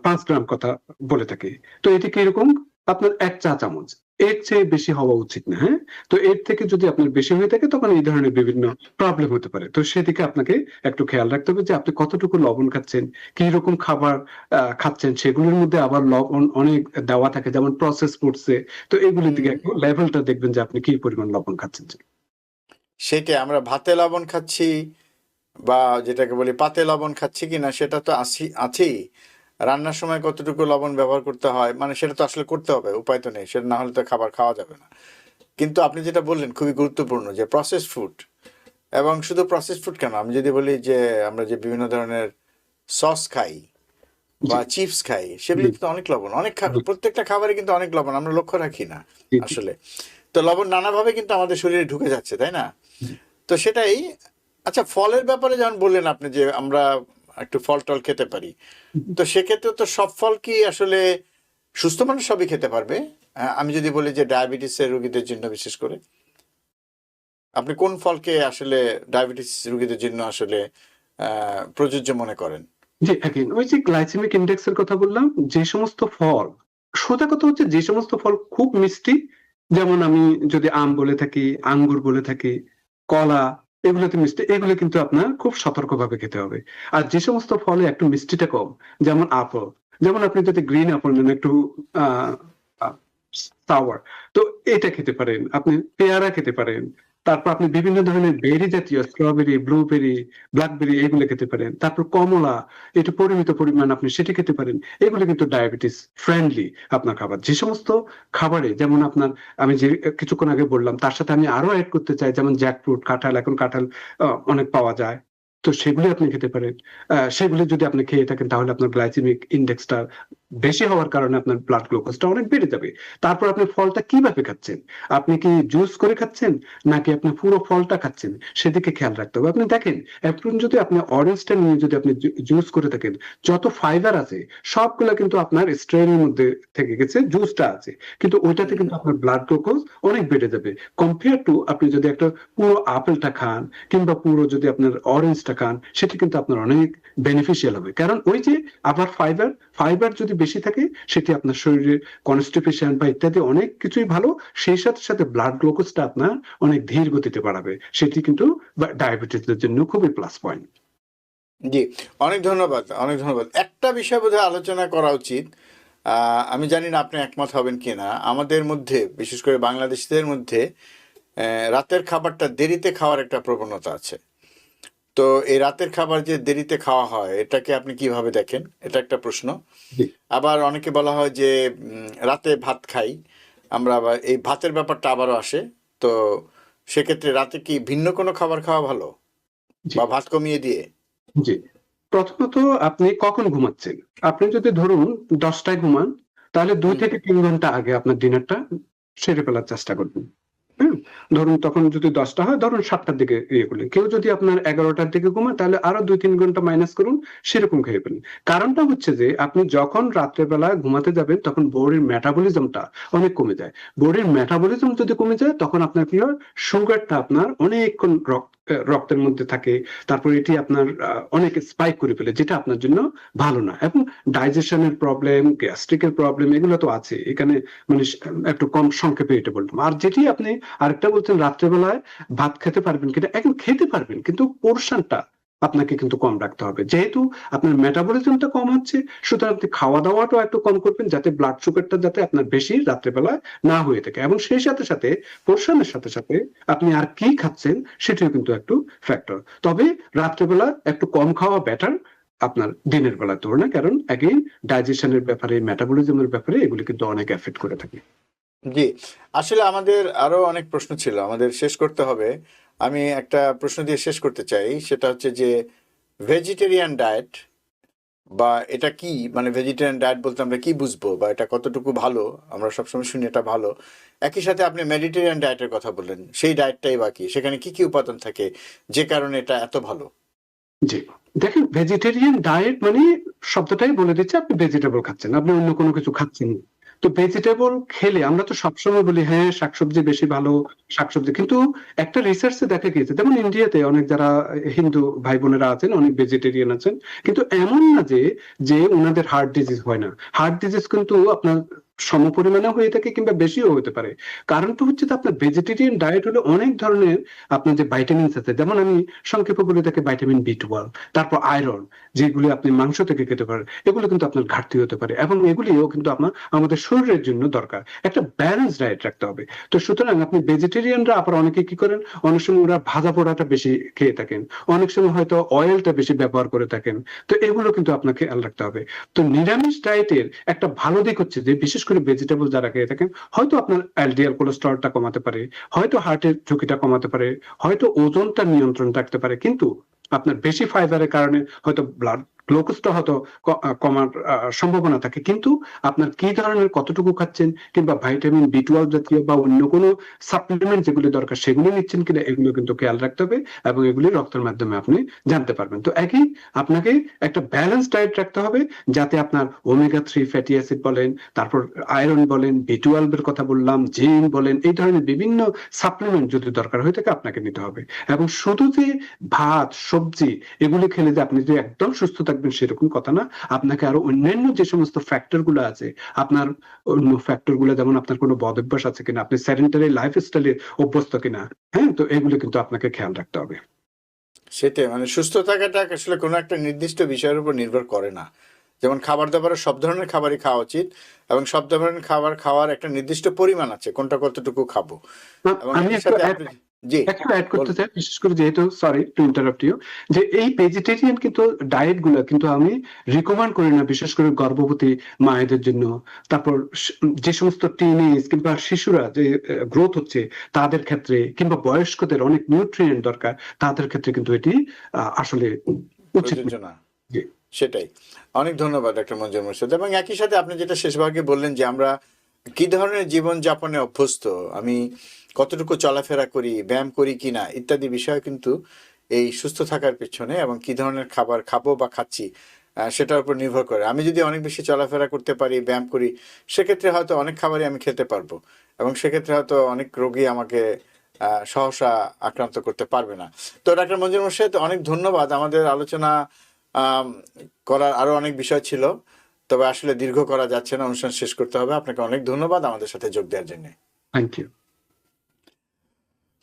5 গ্রাম কথা বলে থাকে, তো এটি কিরকম, আপনার 1 চা চামচ, এর চেয়ে বেশি হওয়া উচিত না। হ্যাঁ, তো এর থেকে যদি আপনার বেশি হয়ে থাকে তখন এই ধরনের বিভিন্ন প্রবলেম হতে পারে। তো সেদিকে আপনাকে একটু খেয়াল রাখতে হবে যে আপনি কতটুকু লবণ খাচ্ছেন, কি রকম খাবার খাচ্ছেন। সেগুলোর মধ্যে আবার লবণ অনেক দেওয়া থাকে, যেমন প্রসেস ফুডসে। তো এগুলির দিকে একটু লেভেলটা দেখবেন যে আপনি কি পরিমাণ লবণ খাচ্ছেন। সেটাই, আমরা ভাতে লবণ খাচ্ছি বা যেটাকে বলি পাতে লবণ খাচ্ছি কিনা সেটা তো আছেই। রান্নার সময় কতটুকু লবণ ব্যবহার করতে হয়, মানে সেটা তো আসলে করতে হবে, উপায় তো নেই, সেটা না হলে তো খাবার খাওয়া যাবে না। কিন্তু আপনি যেটা বললেন খুবই গুরুত্বপূর্ণ, যে প্রসেস ফুড, এবং শুধু প্রসেস ফুড কেন, আমি যদি বলি যে আমরা যে বিভিন্ন ধরনের সস খাই বা চিপস খাই, সেগুলি কিন্তু অনেক লবণ, অনেক প্রত্যেকটা খাবারে কিন্তু অনেক লবণ, আমরা লক্ষ্য রাখি না আসলে। তো লবণ নানাভাবে কিন্তু আমাদের শরীরে ঢুকে যাচ্ছে, তাই না? তো সেটাই। আচ্ছা, ফলের ব্যাপারে যেমন বললেন আপনি যে আমরা একটু ফল টল খেতে পারি, তো সেক্ষেত্রে তো সব ফল কি আসলে সুস্থ মানুষ সবই খেতে পারবে? আমি যদি বলি যে ডায়াবেটিসের রোগীদের জন্য বিশেষ করে, আপনি কোন ফলকে আসলে ডায়াবেটিস রোগীদের জন্য আসলে প্রযোজ্য মনে করেন? জি, again, ওই যে গ্লাইসেমিক ইন্ডেক্স এর কথা বললাম, যে সমস্ত ফল, সোজা কথা হচ্ছে যে সমস্ত ফল খুব মিষ্টি, যেমন আমি যদি আম বলে থাকি, আঙ্গুর বলে থাকি, কলা, এগুলোতে মিষ্টি, এগুলো কিন্তু আপনার খুব সতর্কভাবে খেতে হবে। আর যে সমস্ত ফলে একটু মিষ্টিটা কম, যেমন আপেল, যেমন আপনি যদি গ্রিন আপেল নেন, একটু সাওয়ার, তো এটা খেতে পারেন। আপনি পেয়ারা খেতে পারেন। তারপর আপনি বিভিন্ন ধরনের বেরি জাতীয়, স্ট্রবেরি, ব্লুবেরি, ব্ল্যাকবেরি, এগুলো খেতে পারেন। তারপর কমলা, একটু পরিমিত পরিমাণ আপনি সেটা খেতে পারেন। এগুলো কিন্তু ডায়াবেটিস ফ্রেন্ডলি আপনার খাবার। যে সমস্ত খাবারে, যেমন আপনার, আমি যে কিছুক্ষণ আগে বললাম, তার সাথে আমি আরো অ্যাড করতে চাই, যেমন জ্যাকফ্রুট, কাঁঠাল, এখন কাঁঠাল অনেক পাওয়া যায়, তো সেগুলি আপনি খেতে পারেন। সেগুলি যদি আপনি খেয়ে থাকেন তাহলে আপনার গ্লাইসেমিক ইন্ডেক্সটা বেশি হওয়ার কারণে আপনার ব্লাড গ্লুকোজটা অনেক বেড়ে যাবে। তারপর আপনি ফলটা কিভাবে খাচ্ছেন, আপনি কি জুস করে খাচ্ছেন নাকি আপনি পুরো ফলটা খাচ্ছেন, সেদিকে খেয়াল রাখতে হবে। আপনি দেখেন এখন যদি আপনি অরেঞ্জটা নিয়ে যদি আপনি জুস করে থাকেন, যত ফাইবার আছে সবগুলো কিন্তু আপনার স্ট্রেনের মধ্যে থেকে গেছে, জুসটা আছে, কিন্তু ওইটাতে কিন্তু আপনার ব্লাড গ্লুকোজ অনেক বেড়ে যাবে কম্পেয়ার টু আপনি যদি একটা পুরো আপেলটা খান কিংবা পুরো যদি আপনার অরেঞ্জটা খান, সেটা কিন্তু আপনার অনেক বেনিফিশিয়াল হবে। কারণ ওই যে আবার ফাইবার ফাইবার যদি বেশি থাকে সেটি আপনার শরীরে কনস্টিপেশন বা ইত্যাদি অনেক কিছুই ভালো, সেই সাথে সাথে ব্লাড গ্লুকোজটা আপনার অনেক ধীর গতিতে বাড়াবে, সেটি কিন্তু ডায়াবেটিসের জন্য খুবই প্লাস পয়েন্ট। জি, অনেক ধন্যবাদ, অনেক ধন্যবাদ। একটা বিষয় বোধহয় আলোচনা করা উচিত, আমি জানি না আপনি একমত হবেন কিনা। আমাদের মধ্যে বিশেষ করে বাংলাদেশিদের মধ্যে রাতের খাবারটা দেরিতে খাওয়ার একটা প্রবণতা আছে। তো এই রাতের খাবার যে দেরিতে খাওয়া হয় এটাকে আপনি কিভাবে দেখেন, এটা একটা প্রশ্ন। জি আবার অনেকে বলা হয় যে রাতে ভাত খাই আমরা, আবার এই ভাতের ব্যাপারটা আবারও আসে। তো সেক্ষেত্রে রাতে কি ভিন্ন কোনো খাবার খাওয়া ভালো, জি বা ভাত কমিয়ে দিয়ে? জি প্রথমত আপনি কখন ঘুমাচ্ছেন? আপনি যদি ধরুন 10টায় ঘুমান, তাহলে 2 থেকে 3 ঘন্টা আগে আপনার ডিনারটা সেরে ফেলার চেষ্টা করবেন। হুম, ধরুন তখন যদি 10টা হয়, ধরুন 7টার দিকে ইয়ে করলেন। কেউ যদি আপনার 11টার দিকে ঘুমায়, তাহলে আরো 2-3 ঘন্টা মাইনাস করুন, সেরকম খেয়ে ফেলুন। কারণটা হচ্ছে যে আপনি যখন রাত্রেবেলা ঘুমাতে যাবেন তখন বডির মেটাবলিজমটা অনেক কমে যায়। বডির মেটাবলিজম যদি কমে যায় তখন আপনার কি হয়, সুগারটা আপনার অনেকক্ষণ রক্তের মধ্যে থাকে, তারপর এটি আপনার অনেক স্পাইক করে ফেলে, যেটা আপনার জন্য ভালো না। এবং ডাইজেশনের প্রবলেম, গ্যাস্ট্রিকের প্রবলেম এগুলো তো আছে এখানে, মানে একটু কম সংক্ষেপে এটা বললাম। আর যেটি আপনি আরেকটা বলছেন রাত্রেবেলায় ভাত খেতে পারবেন কিনা, এখন খেতে পারবেন কিন্তু পোর্শনটা আপনাকে কিন্তু কম রাখতে হবে, যেহেতু আপনার মেটাবলিজমটা কম হচ্ছে। সুতরাং আপনি খাওয়া দাওয়াটাও একটু কম করবেন, যাতে ব্লাড সুগারটা যাতে আপনার বেশি রাত্রেবেলায় না হয়ে থাকে। এবং সেই সাথে সাথে পোর্শনের সাথে সাথে আপনি আর কি খাচ্ছেন সেটিও কিন্তু একটু ফ্যাক্টর। তবে রাত্রেবেলা একটু কম খাওয়া বেটার আপনার দিনের বেলার তুলনায়, কারণ এগেইন ডাইজেশনের ব্যাপারে, মেটাবলিজমের ব্যাপারে এগুলি কিন্তু অনেক এফেক্ট করে থাকে। জি, আসলে আমাদের আরো অনেক প্রশ্ন ছিল, আমাদের শেষ করতে হবে। আমি একটা প্রশ্ন দিয়ে শেষ করতে চাই, সেটা হচ্ছে যে ভেজিটেরিয়ান ডায়েট বা এটা কি, মানে ভেজিটেরিয়ান ডায়েট বলতে আমরা কি বুঝবো, বা এটা কতটুকু ভালো? আমরা সবসময় শুনি এটা ভালো। একই সাথে আপনি মেডিটেরিয়ান ডায়েটের কথা বললেন, সেই ডায়েটটাই বাকি, সেখানে কি কি উপাদান থাকে যে কারণে এটা এত ভালো? জি, দেখেন ভেজিটেরিয়ান ডায়েট মানে শব্দটাই বলে দিচ্ছে আপনি ভেজিটেবল খাচ্ছেন, আপনি অন্য কোনো কিছু খাচ্ছেন না। তো ভেজিটেবল খেলে আমরা তো সবসময় বলি হ্যাঁ শাকসবজি বেশি ভালো, শাকসবজি, কিন্তু একটা রিসার্চে দেখা গিয়েছে, যেমন ইন্ডিয়াতে অনেক যারা হিন্দু ভাই বোনেরা আছেন অনেক ভেজিটেরিয়ান আছেন, কিন্তু এমন না যে যে ওনাদের হার্ট ডিজিজ হয় না। হার্ট ডিজিজ কিন্তু আপনার সমপরিমাণে হয়ে থাকে কিংবা বেশিও হতে পারে। কারণটা হচ্ছে যে আপনার ভেজিটেরিয়ান ডায়েট হলে অনেক ধরনের আপনার যে ভাইটামিনস আছে, যেমন আমি সংক্ষেপে বলে থাকি ভিটামিন B12, তারপর আয়রন, যেগুলি আপনি মাংস থেকে খেতে পারেন, এগুলো কিন্তু আপনার ঘাটতি হতে পারে এবং এগুলিও কিন্তু আমাদের শরীরের জন্য দরকার। একটা ব্যালেন্স ডায়েট রাখতে হবে। তো সুতরাং আপনি ভেজিটেরিয়ানরা আবার অনেকে কি করেন, অনেক সময় ওরা ভাজা পোড়াটা বেশি খেয়ে থাকেন, অনেক সময় হয়তো অয়েলটা বেশি ব্যবহার করে থাকেন। তো এগুলো কিন্তু আপনাকে খেয়াল রাখতে হবে। তো নিরামিষ ডায়েটের একটা ভালো দিক হচ্ছে যে বিশেষ করে ভেজিটেবল যারা খেয়ে থাকেন, হয়তো আপনার এলডিএল কোলেস্টেরলটা কমাতে পারে, হয়তো হার্টের ঝুঁকিটা কমাতে পারে, হয়তো ওজনটা নিয়ন্ত্রণ রাখতে পারে, কিন্তু আপনার বেশি ফাইবারের কারণে হয়তো ব্লাড গ্লুকোজটা হয়তো কমার সম্ভাবনা থাকে। কিন্তু আপনার কি ধরনের কতটুকু খাচ্ছেন কিংবা ভিটামিন B12 জাতীয় বা অন্য কোনো সাপ্লিমেন্ট যেগুলো দরকার সেগুলো নিচ্ছেন কিনা, এগুলো কিন্তু খেয়াল রাখতে হবে এবং এগুলি রক্তের মাধ্যমে আপনি জানতে পারবেন। তো একই আপনাকে একটা ব্যালেন্স ডায়েট রাখতে হবে, যাতে আপনার ওমেগা-3 ফ্যাটি অ্যাসিড বলেন, তারপর আয়রন বলেন, B12 এর কথা বললাম, জিঙ্ক বলেন, এই ধরনের বিভিন্ন সাপ্লিমেন্ট যদি দরকার হয়ে থাকে আপনাকে নিতে হবে। এবং শুধু যে ভাত সবজি এগুলো খেলে যে আপনি যে একদম সুস্থ থাকবেন সেরকম কথা না। আপনাকে আরো অন্যান্য যে সমস্ত ফ্যাক্টর গুলো আছে, আপনার অন্য ফ্যাক্টর গুলো, যেমন আপনার কোনো বদ অভ্যাস আছে কিনা, আপনি সেডেন্টারি লাইফস্টাইলে অভ্যস্ত কিনা, হ্যাঁ, তো এগুলো কিন্তু আপনাকে খেয়াল রাখতে হবে। সেটাই, মানে সুস্থ থাকাটা আসলে কোনো একটা নির্দিষ্ট বিষয়ের উপর নির্ভর করে না। যেমন খাবার দাবারের সব ধরনের খাবারই খাওয়া উচিত, এবং সব ধরনের খাবার খাওয়ার একটা নির্দিষ্ট পরিমাণ আছে, কোনটা কতটুকু খাবো। এবং আমি একই একটু সাথে আপনি, জি একটু অ্যাড করতে বলুন। চাই, বিশেষ করে যেহেতু, সরি টু ইন্টারাপ্ট ইউ, যে এই ভেজিটেরিয়ান কিন্তু ডায়েট গুলো কিন্তু আমি রিকমেন্ড করি না, বিশেষ করে গর্ভবতী মায়েদের জন্য। তারপর যে সমস্ত টিনেজ কিংবা শিশুরা যে গ্রোথ হচ্ছে তাদের ক্ষেত্রে, কিংবা বয়স্কদের অনেক নিউট্রিয়েন্ট দরকার, তাদের ক্ষেত্রে কিন্তু এটি আসলে উচিত প্রযোজ্য না। না। জি সেটাই। অনেক ধন্যবাদ ডক্টর মঞ্জুর মোর্শেদ। এবং একই সাথে আপনি যেটা শেষ ভাগে বললেন যে আমরা কি ধরনের জীবনযাপনে অভ্যস্ত, আমি কতটুকু চলাফেরা করি, ব্যায়াম করি কিনা ইত্যাদি বিষয় কিন্তু এই সুস্থ থাকার পেছনে এবং কি ধরনের খাবার খাবো বা খাচ্ছি সেটার উপর নির্ভর করে। আমি যদি অনেক বেশি চলাফেরা করতে পারি, ব্যায়াম করি, সেক্ষেত্রে হয়তো অনেক খাবারই আমি খেতে পারবো এবং সেক্ষেত্রে হয়তো অনেক রোগী আমাকে সহসা আক্রান্ত করতে পারবে না। তো ডাক্তার মঞ্জুর মোর্শেদ, অনেক ধন্যবাদ। আমাদের আলোচনা করার আরো অনেক বিষয় ছিল, তবে আসলে দীর্ঘ করা যাচ্ছে না, অনুষ্ঠান শেষ করতে হবে। আপনাকে অনেক ধন্যবাদ আমাদের সাথে যোগ দেওয়ার জন্য। Thank you.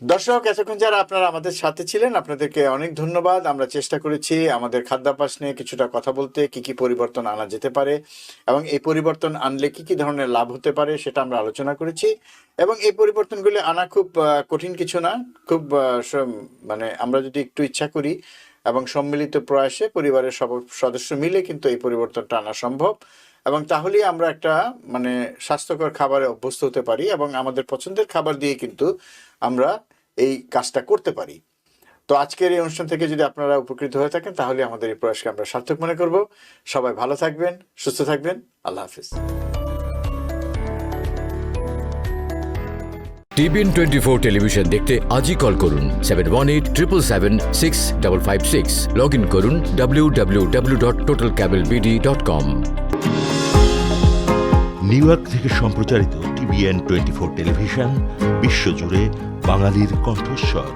দর্শক, এতক্ষণ যারা আপনারা আমাদের সাথে ছিলেন আপনাদেরকে অনেক ধন্যবাদ। আমরা চেষ্টা করেছি আমাদের খাদ্যাভ্যাস নিয়ে কিছুটা কথা বলতে, কি কি পরিবর্তন আনা যেতে পারে এবং এই পরিবর্তন আনলে কি কি ধরনের লাভ হতে পারে সেটা আমরা আলোচনা করেছি। এবং এই পরিবর্তনগুলি আনা খুব কঠিন কিছু না, খুব মানে আমরা যদি একটু ইচ্ছা করি এবং সম্মিলিত প্রয়াসে পরিবারের সব সদস্য মিলে কিন্তু এই পরিবর্তনটা আনা সম্ভব। এবং তাহলেই আমরা একটা মানে স্বাস্থ্যকর খাবারে অভ্যস্ত হতে পারি এবং আমাদের পছন্দের খাবার দিয়ে কিন্তু আমরা এই কাজটা করতে পারি। তো আজকের এই অনুষ্ঠান থেকে যদি আপনারা উপকৃত হয়ে থাকেন তাহলে আমাদের এই প্রয়াসকে আমরা সার্থক মনে করব। সবাই ভালো থাকবেন, সুস্থ থাকবেন। আল্লাহ হাফিজ। TBN 24 টেলিভিশন দেখতে আজই কল করুন 7187776556। লগ ইন করুন www.totalcablebd.com। নিউ ইয়র্ক থেকে সম্প্রচারিত TBN 24 টেলিভিশন বিশ্বজুড়ে বাঙালির কণ্ঠস্বর।